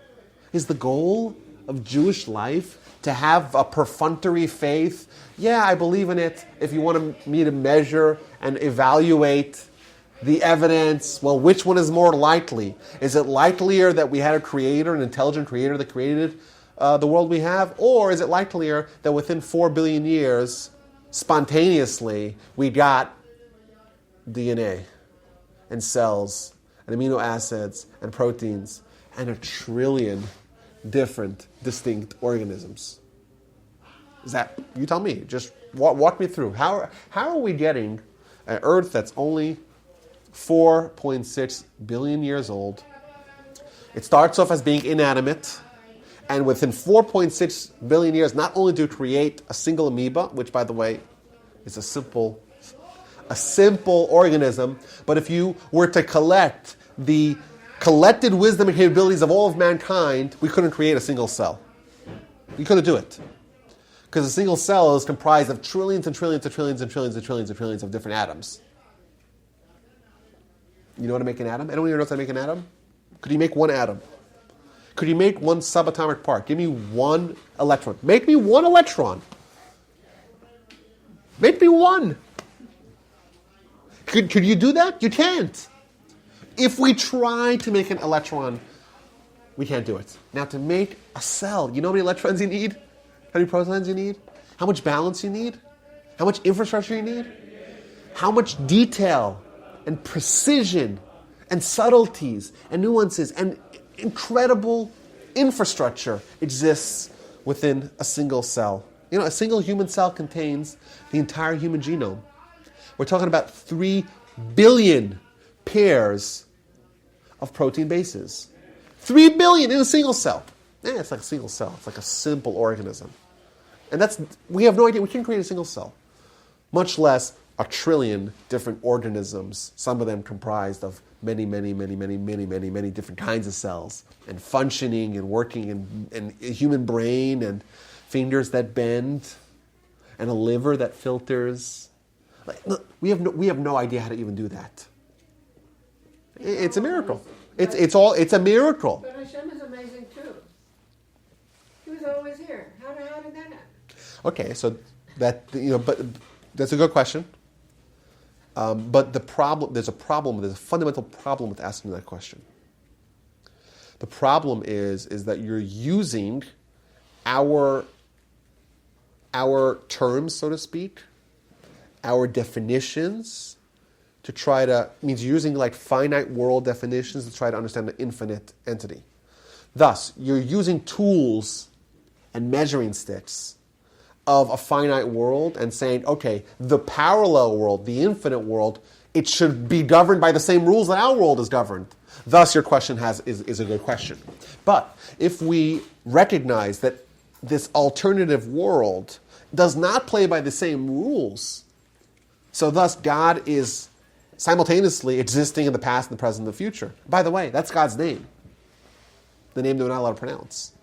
Is the goal of Jewish life to have a perfunctory faith? Yeah, I believe in it. If you want me to measure and evaluate the evidence, well, which one is more likely? Is it likelier that we had a creator, an intelligent creator that created the world we have? Or is it likelier that within 4 billion years, spontaneously, we got DNA and cells and amino acids and proteins and 1 trillion different distinct organisms? Is that, you tell me, just walk me through. How are we getting an Earth that's only 4.6 billion years old? It starts off as being inanimate, and within 4.6 billion years, not only do we create a single amoeba, which, by the way, is a simple organism, but if you were to collect the collected wisdom and capabilities of all of mankind, we couldn't create a single cell. We couldn't do it. Because a single cell is comprised of trillions and trillions and trillions and trillions and trillions and trillions of different atoms. You know how to make an atom? Anyone here knows how to make an atom? Could you make one atom? Could you make one subatomic part? Give me one electron. Make me one electron. Make me one. Could you do that? You can't. If we try to make an electron, we can't do it. Now, to make a cell, you know how many electrons you need? How many protons you need? How much balance you need? How much infrastructure you need? How much detail and precision and subtleties and nuances and incredible infrastructure exists within a single cell. A single human cell contains the entire human genome. We're talking about 3 billion pairs of protein bases. 3 billion in a single cell. It's like a single cell. It's like a simple organism. And we have no idea. We can't create a single cell. Much less 1 trillion different organisms, some of them comprised of many, many, many, many, many, many, many different kinds of cells, and functioning and working, and a human brain, and fingers that bend, and a liver that filters. Look, we have no idea how to even do that. It's a miracle. It's a miracle. But Hashem is amazing too. He was always here. How did that happen? Okay, so but that's a good question. But there's a fundamental problem with asking that question. The problem is that you're using our terms, so to speak, our definitions, means you're using like finite world definitions to try to understand the infinite entity. Thus, you're using tools and measuring sticks of a finite world and saying, okay, the parallel world, the infinite world, it should be governed by the same rules that our world is governed. Thus, your question is a good question. But if we recognize that this alternative world does not play by the same rules, so thus God is simultaneously existing in the past, and the present, and the future. By the way, that's God's name. The name that we're not allowed to pronounce.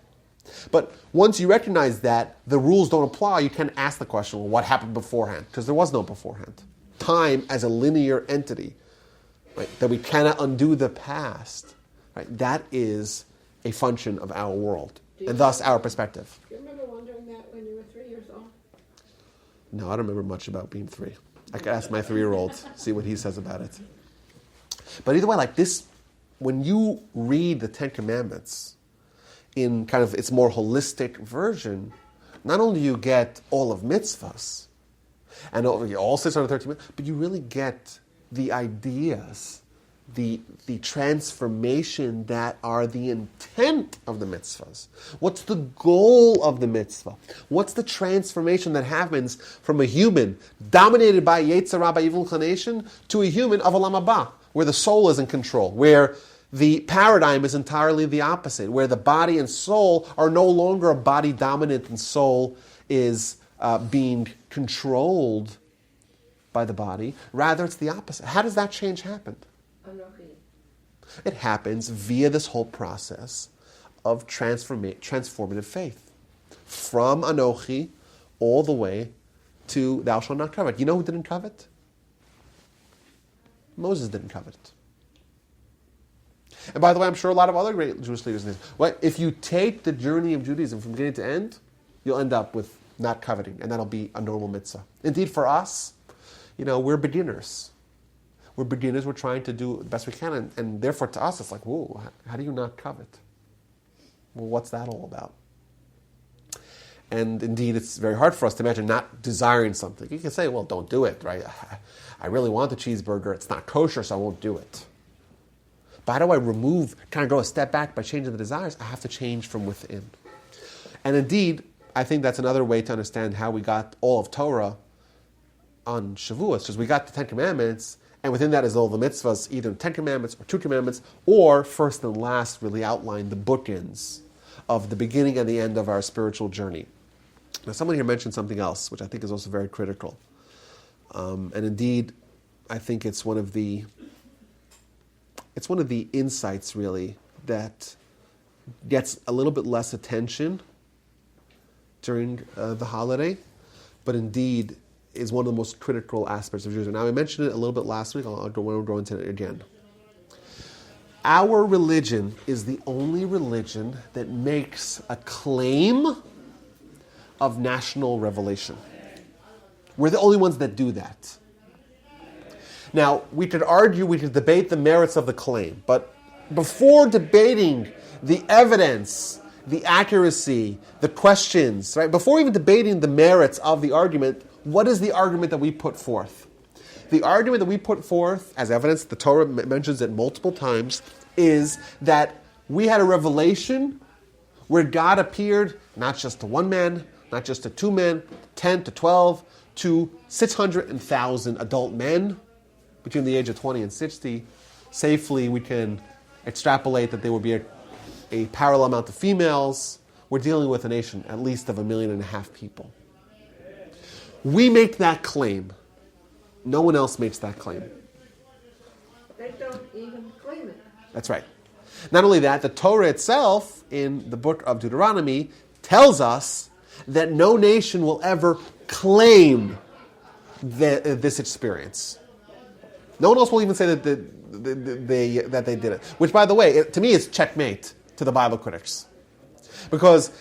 But once you recognize that the rules don't apply, you can ask the question, well, what happened beforehand? Because there was no beforehand. Time as a linear entity, right, that we cannot undo the past, right, that is a function of our world, and thus our perspective. Do you remember wondering that when you were 3 years old? No, I don't remember much about being 3. I could ask my 3-year-old, see what he says about it. But either way, like this, when you read the Ten Commandments in kind of its more holistic version, not only do you get all of mitzvahs, and all 613, but you really get the ideas, the transformation that are the intent of the mitzvahs. What's the goal of the mitzvah? What's the transformation that happens from a human dominated by Yetzer Hara, by evil inclination, to a human of Olam Haba, where the soul is in control, where the paradigm is entirely the opposite, where the body and soul are no longer a body dominant and soul is being controlled by the body. Rather, it's the opposite. How does that change happen? It happens via this whole process of transformative faith. From Anochi all the way to thou shalt not covet. You know who didn't covet? Moses didn't covet. And by the way, I'm sure a lot of other great Jewish leaders say, well, if you take the journey of Judaism from beginning to end, you'll end up with not coveting, and that'll be a normal mitzvah. Indeed, for us, we're beginners. We're beginners, we're trying to do the best we can, and therefore to us it's like, whoa, how do you not covet? Well, what's that all about? And indeed, it's very hard for us to imagine not desiring something. You can say, well, don't do it, right? I really want the cheeseburger, it's not kosher, so I won't do it. But how do I go a step back by changing the desires? I have to change from within. And indeed, I think that's another way to understand how we got all of Torah on Shavuos, because we got the Ten Commandments, and within that is all the mitzvahs, either 10 commandments or 2 commandments, or first and last really outline the bookends of the beginning and the end of our spiritual journey. Now, someone here mentioned something else, which I think is also very critical. And indeed, I think it's one of the insights, really, that gets a little bit less attention during the holiday, but indeed is one of the most critical aspects of Judaism. Now, I mentioned it a little bit last week. I'll go into it again. Our religion is the only religion that makes a claim of national revelation. We're the only ones that do that. Now, we could debate the merits of the claim, but before debating the evidence, the accuracy, the questions, right? Before even debating the merits of the argument, what is the argument that we put forth? The argument that we put forth, as evidence, the Torah mentions it multiple times, is that we had a revelation where God appeared not just to one man, not just to 2 men, 10 to 12, to 600 and 1,000 adult men between the age of 20 and 60. Safely, we can extrapolate that there will be a parallel amount of females. We're dealing with a nation at least of 1.5 million people. We make that claim. No one else makes that claim. They don't even claim it. That's right. Not only that, the Torah itself, in the book of Deuteronomy, tells us that no nation will ever claim this experience. No one else will even say that they did it. Which, by the way, to me is checkmate to the Bible critics. Because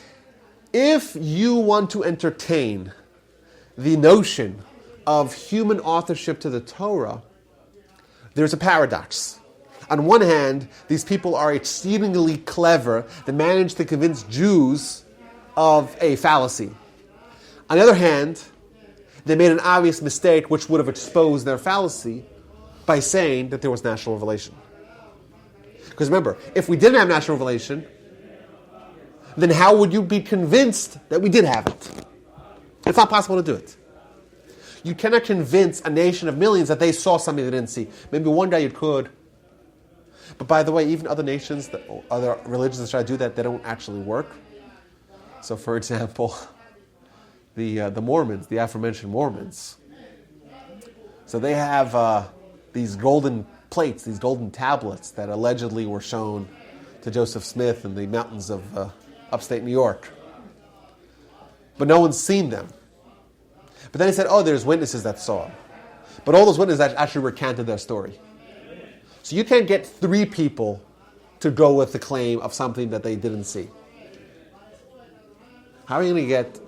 if you want to entertain the notion of human authorship to the Torah, there's a paradox. On one hand, these people are exceedingly clever. They manage to convince Jews of a fallacy. On the other hand, they made an obvious mistake which would have exposed their fallacy by saying that there was national revelation. Because remember, if we didn't have national revelation, then how would you be convinced that we did have it? It's not possible to do it. You cannot convince a nation of millions that they saw something they didn't see. Maybe one day you could. But by the way, even other nations, other religions that try to do that, they don't actually work. So for example, the Mormons, the aforementioned Mormons, so they have these golden plates, these golden tablets that allegedly were shown to Joseph Smith in the mountains of upstate New York. But no one's seen them. But then he said, there's witnesses that saw them. But all those witnesses actually recanted their story. So you can't get 3 people to go with the claim of something that they didn't see. How are you going to get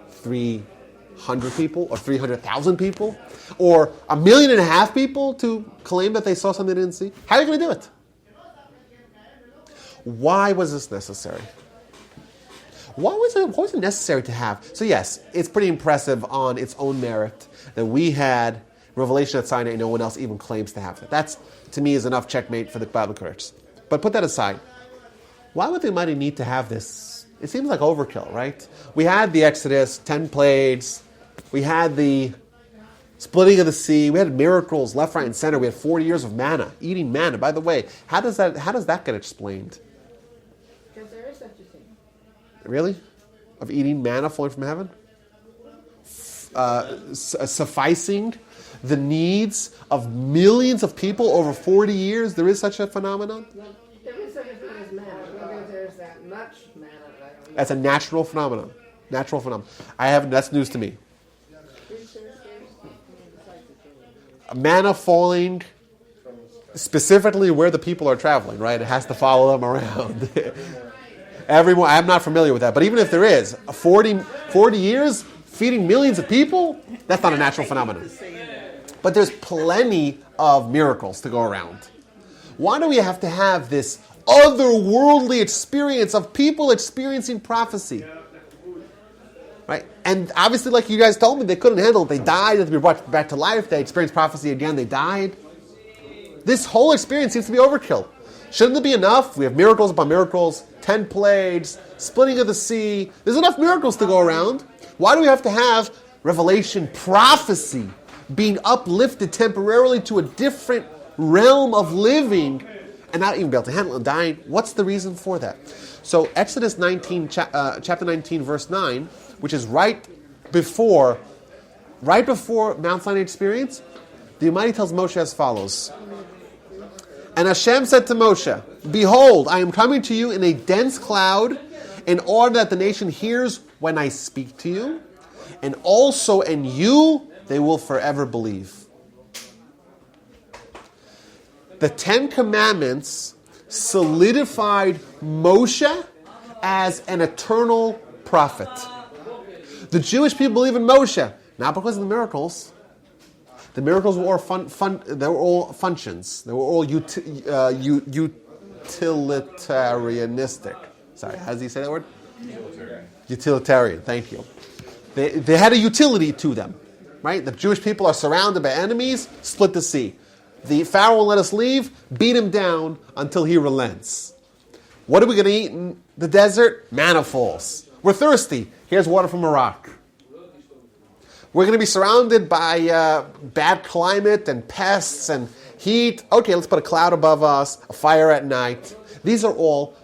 300 people or 300,000 people or 1.5 million people to claim that they saw something they didn't see? How are you going to do it? Why was this necessary? What was it necessary to have? So yes, it's pretty impressive on its own merit that we had revelation at Sinai and no one else even claims to have it. That's, to me, is enough checkmate for the Bible critics. But put that aside. Why would they mighty need to have this? It seems like overkill, right? We had the Exodus, 10 plagues. We had the splitting of the sea. We had miracles left, right, and center. We had 40 years of manna, eating manna. By the way, how does that get explained? Because there is such a thing. Really? Of eating manna falling from heaven? Sufficing the needs of millions of people over 40 years? There is such a phenomenon? Well, there is such a thing as manna. Whether there's that much manna, I don't know. That's a natural phenomenon. Natural phenomenon. That's news to me. Manna falling specifically where the people are traveling, right? It has to follow them around. Everyone, I'm not familiar with that, but even if there is, 40 years feeding millions of people, that's not a natural phenomenon. But there's plenty of miracles to go around. Why do we have to have this otherworldly experience of people experiencing prophecy? Right? And obviously, like you guys told me, they couldn't handle it. They died, they had to be brought back to life. They experienced prophecy again, they died. This whole experience seems to be overkill. Shouldn't it be enough? We have miracles upon miracles, 10 plagues, splitting of the sea. There's enough miracles to go around. Why do we have to have revelation, prophecy, being uplifted temporarily to a different realm of living and not even be able to handle it and dying? What's the reason for that? So Exodus 19, chapter 19, verse 9, which is right before Mount Sinai experience, the Almighty tells Moshe as follows. And Hashem said to Moshe, behold, I am coming to you in a dense cloud in order that the nation hears when I speak to you, and also in you they will forever believe. The 10 Commandments solidified Moshe as an eternal prophet. The Jewish people believe in Moshe, not because of the miracles. The miracles were all they were all functions. They were all utilitarianistic. Sorry, how does he say that word? Utilitarian, thank you. They had a utility to them, right? The Jewish people are surrounded by enemies, split the sea. The Pharaoh will let us leave, beat him down until he relents. What are we going to eat in the desert? Manna falls. We're thirsty. Here's water from a rock. We're going to be surrounded by bad climate and pests and heat. Okay, let's put a cloud above us, a fire at night. These are all,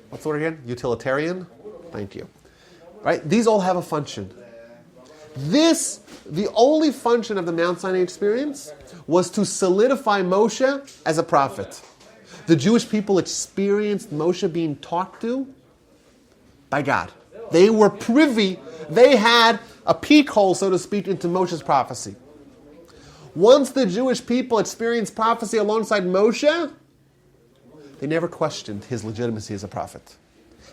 what's the word again? Utilitarian? Thank you. Right? These all have a function. The only function of the Mount Sinai experience was to solidify Moshe as a prophet. The Jewish people experienced Moshe being talked to by God. They were privy. They had a peek hole, so to speak, into Moshe's prophecy. Once the Jewish people experienced prophecy alongside Moshe, they never questioned his legitimacy as a prophet.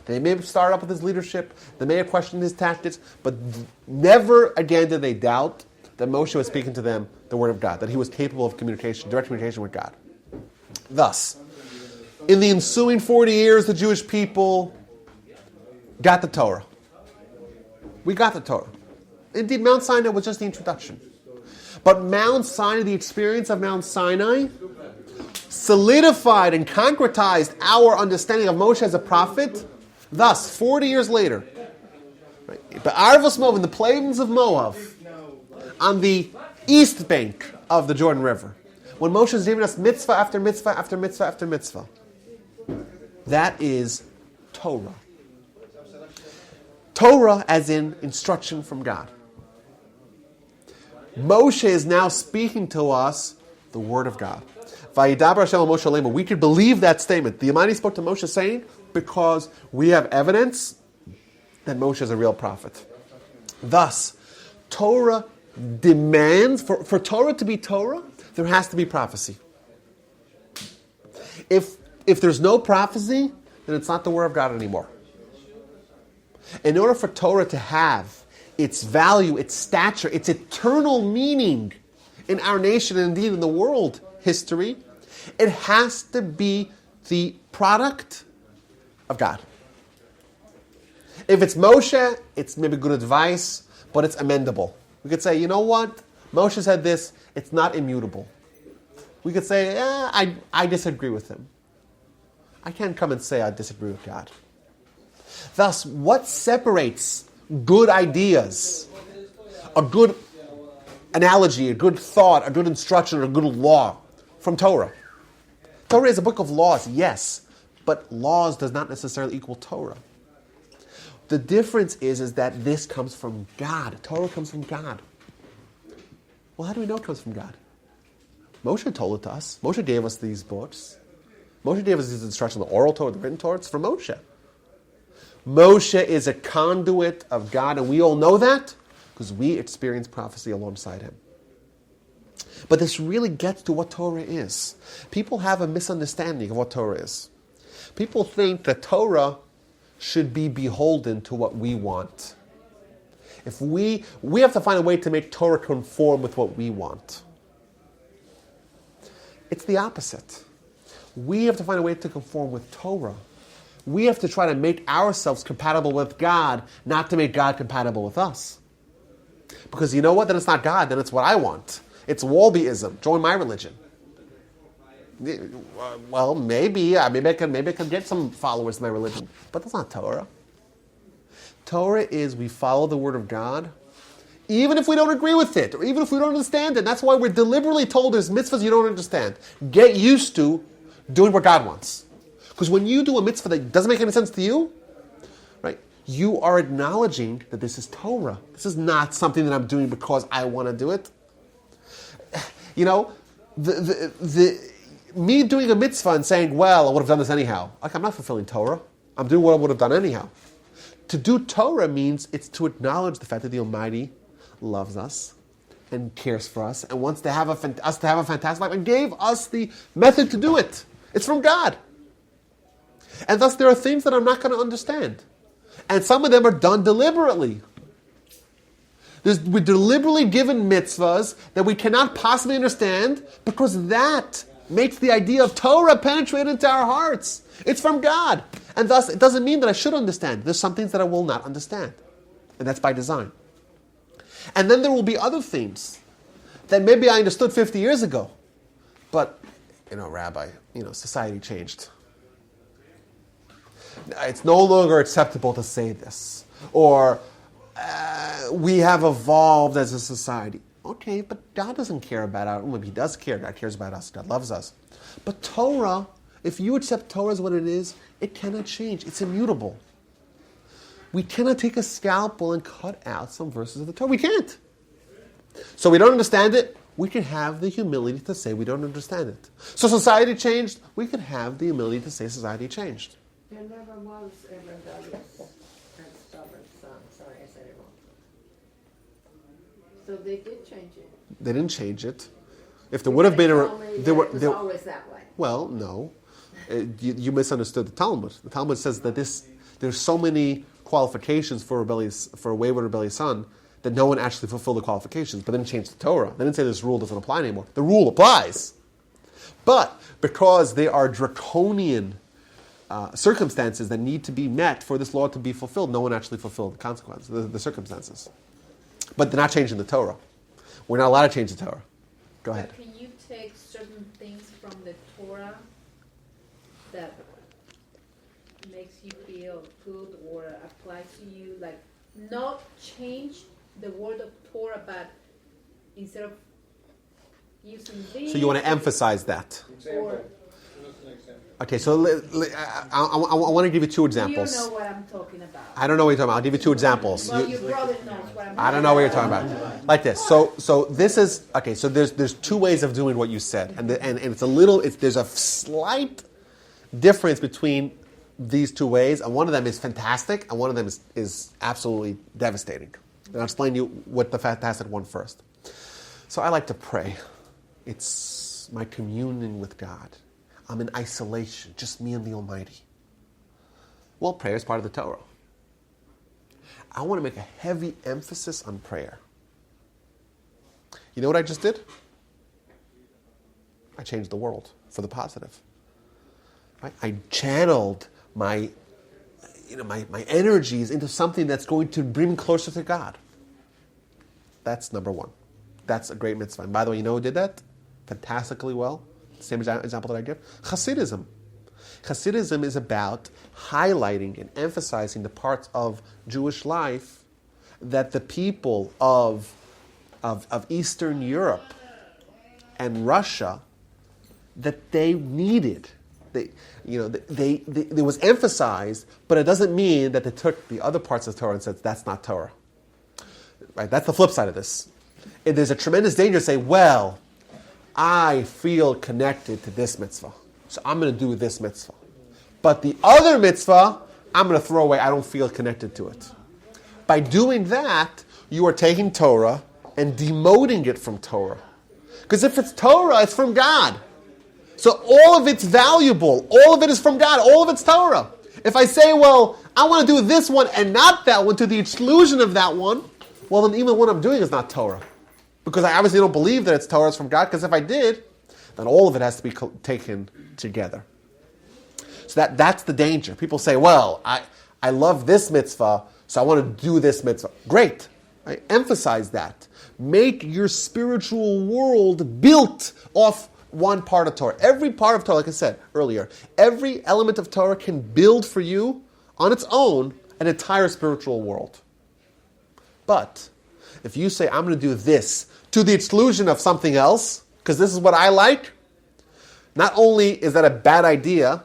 They may have started up with his leadership, they may have questioned his tactics, but never again did they doubt that Moshe was speaking to them the word of God, that he was capable of communication, direct communication with God. Thus, in the ensuing 40 years, the Jewish people got the Torah. We got the Torah. Indeed, Mount Sinai was just the introduction. But Mount Sinai, the experience of Mount Sinai, solidified and concretized our understanding of Moshe as a prophet. Thus, 40 years later, the Arvos Moab, in the plains of Moab, on the east bank of the Jordan River, when Moshe is giving us mitzvah after mitzvah after mitzvah after mitzvah, that is Torah. Torah as in instruction from God. Moshe is now speaking to us the word of God. Vayidaber Hashem al Moshe Lema. We could believe that statement. The Almighty spoke to Moshe saying, because we have evidence that Moshe is a real prophet. Thus, Torah demands, for Torah to be Torah, there has to be prophecy. If there's no prophecy, then it's not the word of God anymore. In order for Torah to have its value, its stature, its eternal meaning in our nation and indeed in the world history, it has to be the product of God. If it's Moshe, it's maybe good advice, but it's amendable. We could say, you know what? Moshe said this, it's not immutable. We could say, I disagree with him. I can't come and say I disagree with God. Thus, what separates good ideas, a good analogy, a good thought, a good instruction, or a good law from Torah? Torah is a book of laws, yes, but laws does not necessarily equal Torah. The difference is that this comes from God. Torah comes from God. Well, how do we know it comes from God? Moshe told it to us. Moshe gave us these books. Moshe gave us these instructions, the oral Torah, the written Torah. It's from Moshe. Moshe is a conduit of God, and we all know that because we experience prophecy alongside him. But this really gets to what Torah is. People have a misunderstanding of what Torah is. People think that Torah should be beholden to what we want. If we have to find a way to make Torah conform with what we want. It's the opposite. We have to find a way to conform with Torah. We have to try to make ourselves compatible with God, not to make God compatible with us. Because you know what? Then it's not God, then it's what I want. It's Wolbeism. Join my religion. Well, maybe I can get some followers in my religion, but that's not Torah. Torah is we follow the word of God, even if we don't agree with it, or even if we don't understand it. That's why we're deliberately told there's mitzvahs you don't understand. Get used to doing what God wants. Because when you do a mitzvah that doesn't make any sense to you, right, you are acknowledging that this is Torah. This is not something that I'm doing because I want to do it. You know, me doing a mitzvah and saying, well, I would have done this anyhow. Like, I'm not fulfilling Torah. I'm doing what I would have done anyhow. To do Torah means it's to acknowledge the fact that the Almighty loves us and cares for us and wants to have us to have a fantastic life and gave us the method to do it. It's from God. And thus there are things that I'm not going to understand. And some of them are done deliberately. We're deliberately given mitzvahs that we cannot possibly understand because that makes the idea of Torah penetrate into our hearts. It's from God. And thus it doesn't mean that I should understand. There's some things that I will not understand. And that's by design. And then there will be other things that maybe I understood 50 years ago. But, Rabbi, society changed. It's no longer acceptable to say this. Or we have evolved as a society. Okay, but God doesn't care about us. Maybe He does care. God cares about us. God loves us. But Torah, if you accept Torah as what it is, it cannot change. It's immutable. We cannot take a scalpel and cut out some verses of the Torah. We can't. So we don't understand it. We can have the humility to say we don't understand it. So society changed. We can have the humility to say society changed. There never was a rebellious and stubborn son. Sorry, I said it wrong. So they did change it. They didn't change it. If there would have been Tell me there that were it was there, always that way. well, no, you misunderstood the Talmud. The Talmud says that there's so many qualifications for a wayward rebellious son that no one actually fulfilled the qualifications, but then changed the Torah. They didn't say this rule doesn't apply anymore. The rule applies, but because there are draconian circumstances that need to be met for this law to be fulfilled, no one actually fulfilled the consequences, the circumstances. But they're not changing the Torah. We're not allowed to change the Torah. Go ahead. But can you take certain things from the Torah that makes you feel good or apply to you? Like, not change the word of Torah, but instead of using these... So you want to emphasize that. Or, Okay, so I want to give you two examples. you know what I'm talking about. I don't know what you're talking about. I'll give you two examples. Well, your brother knows what I'm I don't know what you're talking about. Like this. So this is okay. So there's two ways of doing what you said, and it's a little. There's a slight difference between these two ways, and one of them is fantastic, and one of them is absolutely devastating. And I'll explain to you what the fantastic one first. So I like to pray. It's my communion with God. I'm in isolation, just me and the Almighty. Well, prayer is part of the Torah. I want to make a heavy emphasis on prayer. You know what I just did? I changed the world for the positive. Right? I channeled my energies into something that's going to bring me closer to God. That's number one. That's a great mitzvah. And by the way, you know who did that? Fantastically well. Same example that I give. Hasidism. Hasidism is about highlighting and emphasizing the parts of Jewish life that the people of Eastern Europe and Russia that they needed. They was emphasized, but it doesn't mean that they took the other parts of the Torah and said that's not Torah. Right? That's the flip side of this. And there's a tremendous danger to say, well, I feel connected to this mitzvah, so I'm going to do this mitzvah. But the other mitzvah, I'm going to throw away. I don't feel connected to it. By doing that, you are taking Torah and demoting it from Torah. Because if it's Torah, it's from God. So all of it's valuable. All of it is from God. All of it's Torah. If I say, well, I want to do this one and not that one to the exclusion of that one, well, then even what I'm doing is not Torah. Because I obviously don't believe that it's Torah is from God, because if I did, then all of it has to be taken together. So that's the danger. People say, well, I love this mitzvah, so I want to do this mitzvah. Great. I emphasize that. Make your spiritual world built off one part of Torah. Every part of Torah, like I said earlier, every element of Torah can build for you on its own an entire spiritual world. But if you say, I'm going to do this to the exclusion of something else, because this is what I like, not only is that a bad idea,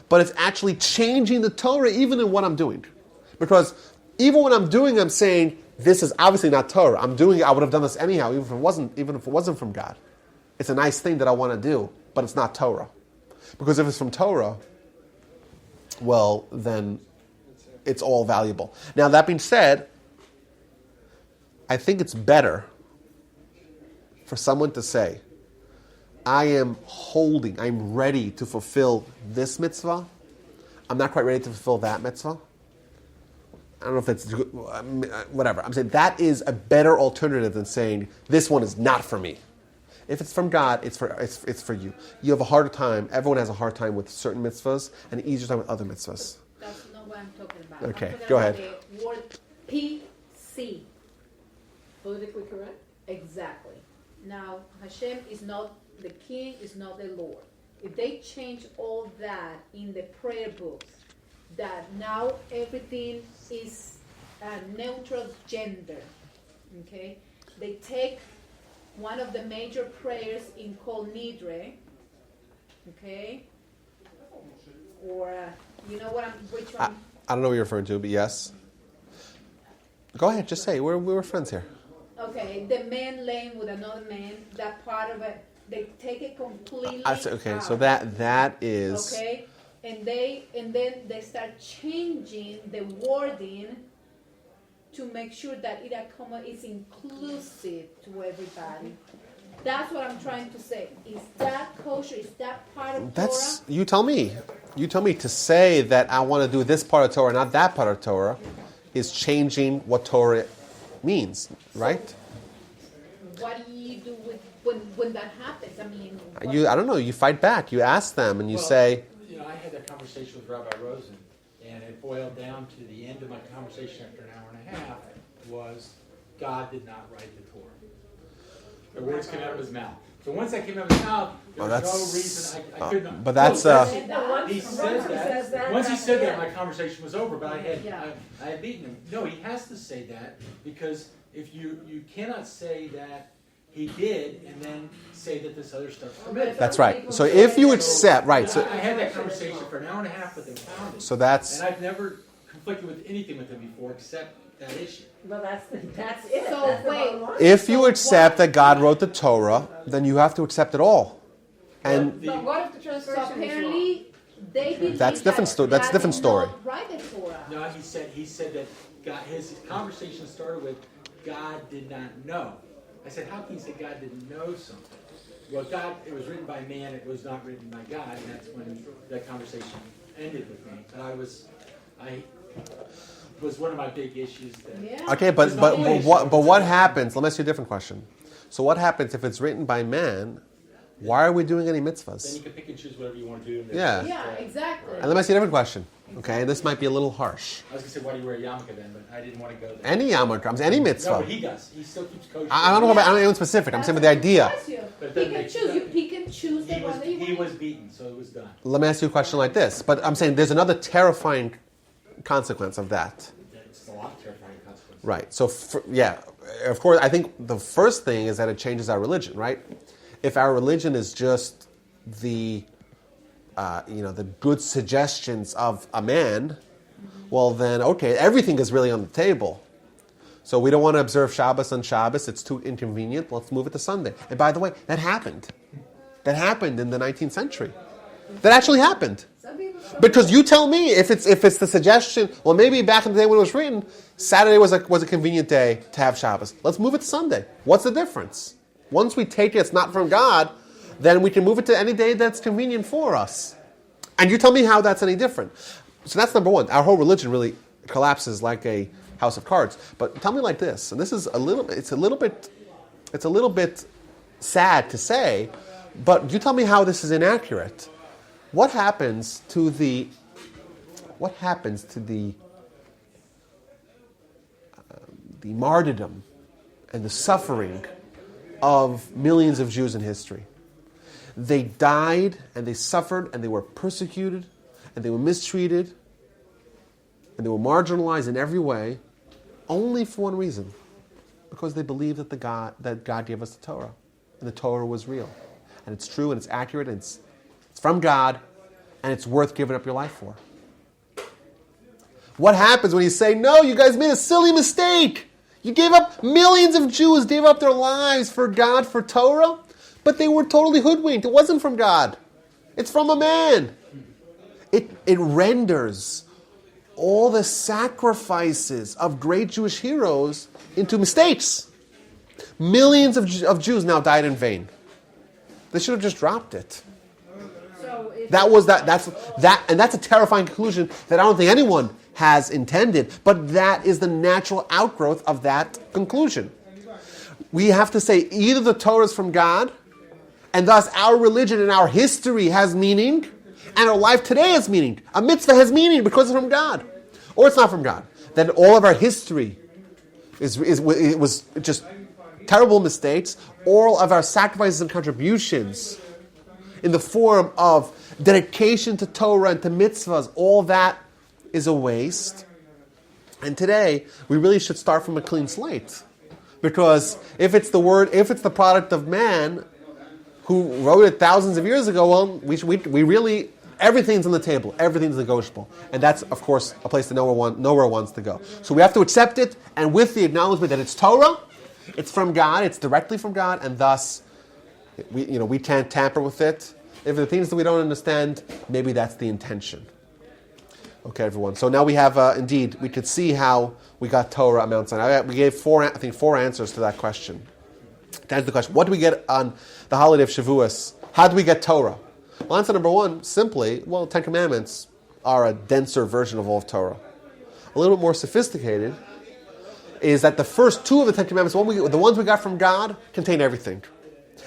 but it's actually changing the Torah even in what I'm doing. Because even when I'm doing, I'm saying, this is obviously not Torah. I'm doing it, I would have done this anyhow, even if it wasn't from God. It's a nice thing that I want to do, but it's not Torah. Because if it's from Torah, well, then it's all valuable. Now, that being said, I think it's better for someone to say, I'm ready to fulfill this mitzvah. I'm not quite ready to fulfill that mitzvah. I don't know if it's whatever. I'm saying that is a better alternative than saying this one is not for me. If it's from God, it's for you. You have a harder time. Everyone has a hard time with certain mitzvahs and an easier time with other mitzvahs. That's not what I'm talking about. Okay, I'm talking go about ahead. The word PC. Politically correct? Exactly. Now, Hashem is not the king, is not the Lord. If they change all that in the prayer books, that now everything is a neutral gender, okay? They take one of the major prayers in Kol Nidre, okay? Or, which one? I don't know what you're referring to, but yes. Go ahead, just say. We're friends here. Okay, the man laying with another man, that part of it, they take it completely Okay, out. so that is... Okay, and then they start changing the wording to make sure that it's inclusive to everybody. That's what I'm trying to say. Is that kosher? Is that part of That's, Torah? you tell me. You tell me. To say that I want to do this part of Torah, not that part of Torah, is changing what Torah means, right? What do you do with when that happens? I mean, I don't know. You fight back. You ask them, and you say, I had that conversation with Rabbi Rosen, and it boiled down to the end of my conversation after an hour and a half was God did not write the Torah. The words came out of his mouth. So once that came out of his mouth, there was no reason I could not. But that's he said that. Once he said that, my conversation was over. But I had beaten him. No, he has to say that because if you cannot say that he did and then say that this other stuff's permitted. That's right. So if you accept, right? So I had that conversation for an hour and a half with him. So that's. And I've never conflicted with anything with him before except that issue. Well, that's it. So That's the wait. bottom line. If you accept that God wrote the Torah, then you have to accept it all. And But what if the So translation is wrong? apparently, they believe That's different that sto- that's God different did story. not write the Torah. No, he said that God, his conversation started with God did not know. I said, how can you say God didn't know something? Well, God, it was written by man, it was not written by God, and that's when that conversation ended with me. But I was one of my big issues. That, okay, but It's not only what happens? Let me ask you a different question. So what happens if it's written by man? Why are we doing any Then you mitzvahs? can pick and choose whatever you want to do. And Yeah. Yeah, exactly. And let me ask you a different question. Okay, this might be a little harsh. I was going to say, why do you wear a yarmulke then? But I didn't want to go there. Any yarmulke comes, any No, mitzvah. but he does. He still keeps kosher. I don't know about anyone specific. I'm saying with the idea. But He then can choose. You pick and choose the one that you he want. was beaten, so it was done. Let me ask you a question like this. But I'm saying there's another terrifying consequence of that. It's a lot of terrifying consequences. Right. So, of course, I think the first thing is that it changes our religion, right? If our religion is just the good suggestions of a man, well then, okay, everything is really on the table. So we don't want to observe Shabbos on Shabbos. It's too inconvenient. Let's move it to Sunday. And by the way, that happened. That happened in the 19th century. That actually happened. Because you tell me if it's the suggestion. Well, maybe back in the day when it was written, Saturday was a convenient day to have Shabbos. Let's move it to Sunday. What's the difference? Once we take it's not from God, then we can move it to any day that's convenient for us. And you tell me how that's any different. So that's number one. Our whole religion really collapses like a house of cards. But tell me like this, and this is a little bit sad to say, but you tell me how this is inaccurate. What happens to the martyrdom and the suffering of millions of Jews in history? They died and they suffered and they were persecuted and they were mistreated and they were marginalized in every way, only for one reason, because they believed that God gave us the Torah, and the Torah was real, and it's true and it's accurate and it's from God, and it's worth giving up your life for. What happens when you say, no, you guys made a silly mistake? You gave up, millions of Jews gave up their lives for God, for Torah, but they were totally hoodwinked. It wasn't from God. It's from a man. It renders all the sacrifices of great Jewish heroes into mistakes. Millions of Jews now died in vain. They should have just dropped it. That's a terrifying conclusion that I don't think anyone has intended, but that is the natural outgrowth of that conclusion. We have to say either the Torah is from God, and thus our religion and our history has meaning, and our life today has meaning. A mitzvah has meaning because it's from God. Or it's not from God. Then all of our history was just terrible mistakes. All of our sacrifices and contributions in the form of dedication to Torah and to mitzvahs, all that is a waste. And today, we really should start from a clean slate. Because if it's the product of man who wrote it thousands of years ago, well, we really, everything's on the table. Everything's negotiable. And that's, of course, a place that nowhere wants to go. So we have to accept it, and with the acknowledgement that it's Torah, it's from God, it's directly from God, and thus, we can't tamper with it. If there are things that we don't understand, maybe that's the intention. Okay, everyone. So now we have, indeed, we could see how we got Torah at Mount Sinai. We gave four answers to that question. To answer the question, what do we get on the holiday of Shavuos? How do we get Torah? Well, answer number one, simply, Ten Commandments are a denser version of all of Torah. A little bit more sophisticated is that the first two of the Ten Commandments, the ones we got from God, contain everything.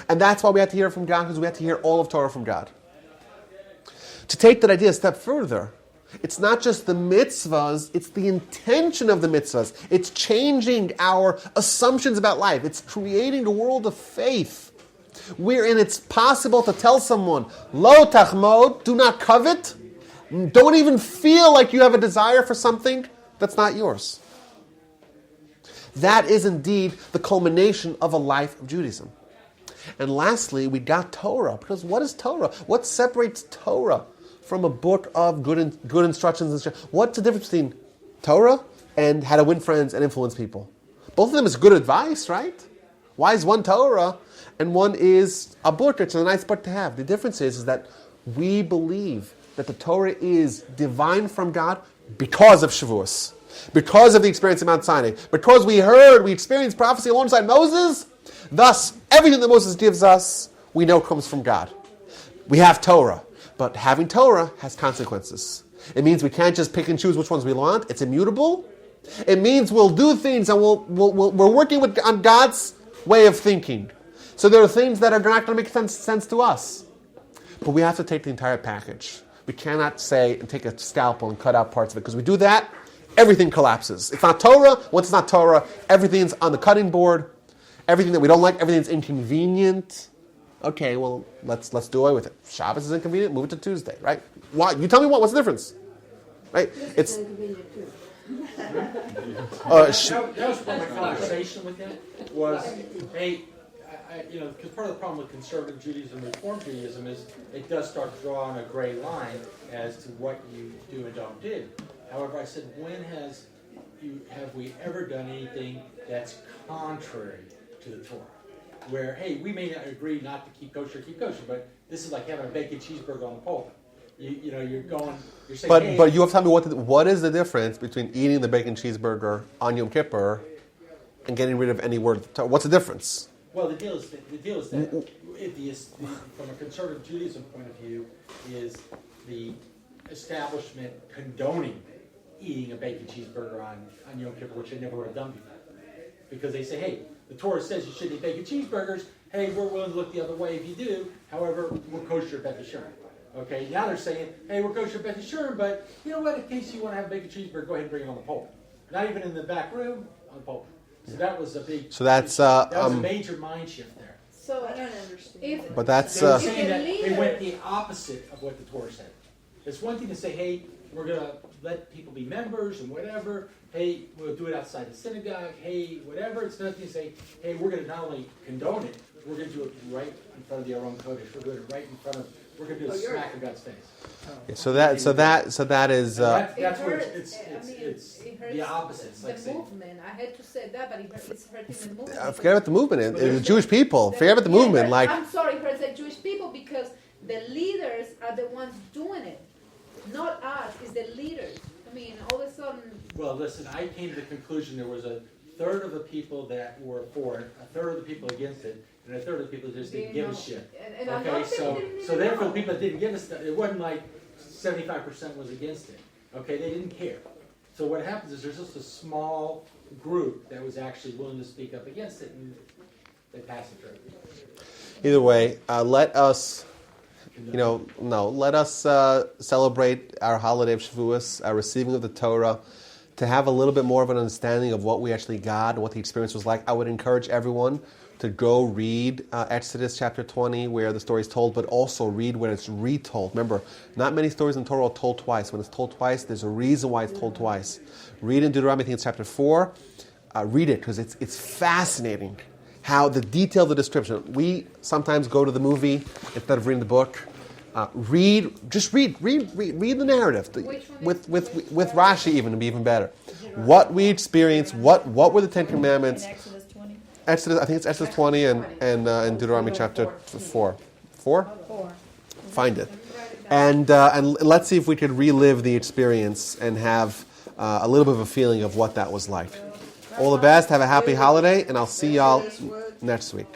And that's why we had to hear it from God, because we had to hear all of Torah from God. To take that idea a step further, it's not just the mitzvahs, it's the intention of the mitzvahs. It's changing our assumptions about life. It's creating a world of faith, wherein it's possible to tell someone, Lo tachmod, do not covet. Don't even feel like you have a desire for something that's not yours. That is indeed the culmination of a life of Judaism. And lastly, we got Torah. Because what is Torah? What separates Torah from a book of good instructions? What's the difference between Torah and how to win friends and influence people? Both of them is good advice, right? Why is one Torah and one is a book? It's a nice book to have. The difference is that we believe that the Torah is divine from God because of Shavuos, because of the experience of Mount Sinai, because we experienced prophecy alongside Moses. Thus, everything that Moses gives us, we know comes from God. We have Torah, but having Torah has consequences. It means we can't just pick and choose which ones we want. It's immutable. It means we'll do things and we're working on God's way of thinking. So there are things that are not going to make sense to us. But we have to take the entire package. We cannot say and take a scalpel and cut out parts of it, because we do that, everything collapses. It's not Torah. Once it's not Torah, everything's on the cutting board. Everything that we don't like, everything's inconvenient. Okay, well, let's do away with it. Shabbos is inconvenient, move it to Tuesday, right? Why? You tell me what's the difference? Right? It's inconvenient too. That was part of my conversation with him, was, hey, because part of the problem with conservative Judaism and Reform Judaism is it does start to draw on a gray line as to what you do and don't do. However, I said, when have we ever done anything that's contrary to the Torah? Where, hey, we may not agree not to keep kosher, but this is like having a bacon cheeseburger on the pole. You're saying, but you have to tell me what is the difference between eating the bacon cheeseburger on Yom Kippur and getting rid of any word of Torah? What's the difference? Well, the deal is that from a conservative Judaism point of view, is the establishment condoning eating a bacon cheeseburger on Yom Kippur, which they never would have done before. Because they say, hey, the Torah says you shouldn't eat bacon cheeseburgers. Hey, we're willing to look the other way if you do. However, we're kosher Bet Yishurim. Okay, now they're saying, hey, we're kosher Bet Yishurim, but you know what? In case you want to have a bacon cheeseburger, go ahead and bring it on the pulpit. Not even in the back room, on the pulpit. So that was a big. So that's that was a major mind shift there. So I don't understand. But that's They were saying that they went the opposite of what the Torah said. It's one thing to say, hey, we're going to let people be members and whatever. Hey, we'll do it outside the synagogue. Hey, whatever. It's another thing to say, hey, we're going to not only condone it, we're going to do it right in front of the Aron Kodesh. We're going to do it right in front of. We're going to do it smack in God's face. Yeah, so that is. That's where hurts. it's It hurts the opposite. It's like the saying, movement. I had to say that, but it's hurting the movement. Forget about the movement. The Jewish people. Forget about the movement. Like, I'm sorry, it hurts the Jewish people because the leaders are the ones doing it, not us. It's the leaders. I mean, all of a sudden. Well, listen. I came to the conclusion there was a third of the people that were for it, a third of the people against it, and a third of the people just didn't give a shit. And Okay, so therefore, the people that didn't give a stuff, it wasn't like 75% was against it. Okay, they didn't care. So what happens is there's just a small group that was actually willing to speak up against it, and they passed it through. Either way, let us, let us celebrate our holiday of Shavuos, our receiving of the Torah, to have a little bit more of an understanding of what we actually got and what the experience was like. I would encourage everyone to go read Exodus chapter 20, where the story is told, but also read when it's retold. Remember, not many stories in Torah are told twice. When it's told twice, there's a reason why it's told twice. Read in Deuteronomy, I think it's chapter 4. Read it, because it's fascinating how the detail of the description. We sometimes go to the movie instead of reading the book. Read the narrative with Rashi even to be even better. What we experienced, what were the Ten Commandments? Exodus, I think it's Exodus 20 and Deuteronomy chapter 4. 4? Find it. And let's see if we could relive the experience and have a little bit of a feeling of what that was like. All the best. Have a happy holiday, and I'll see y'all next week.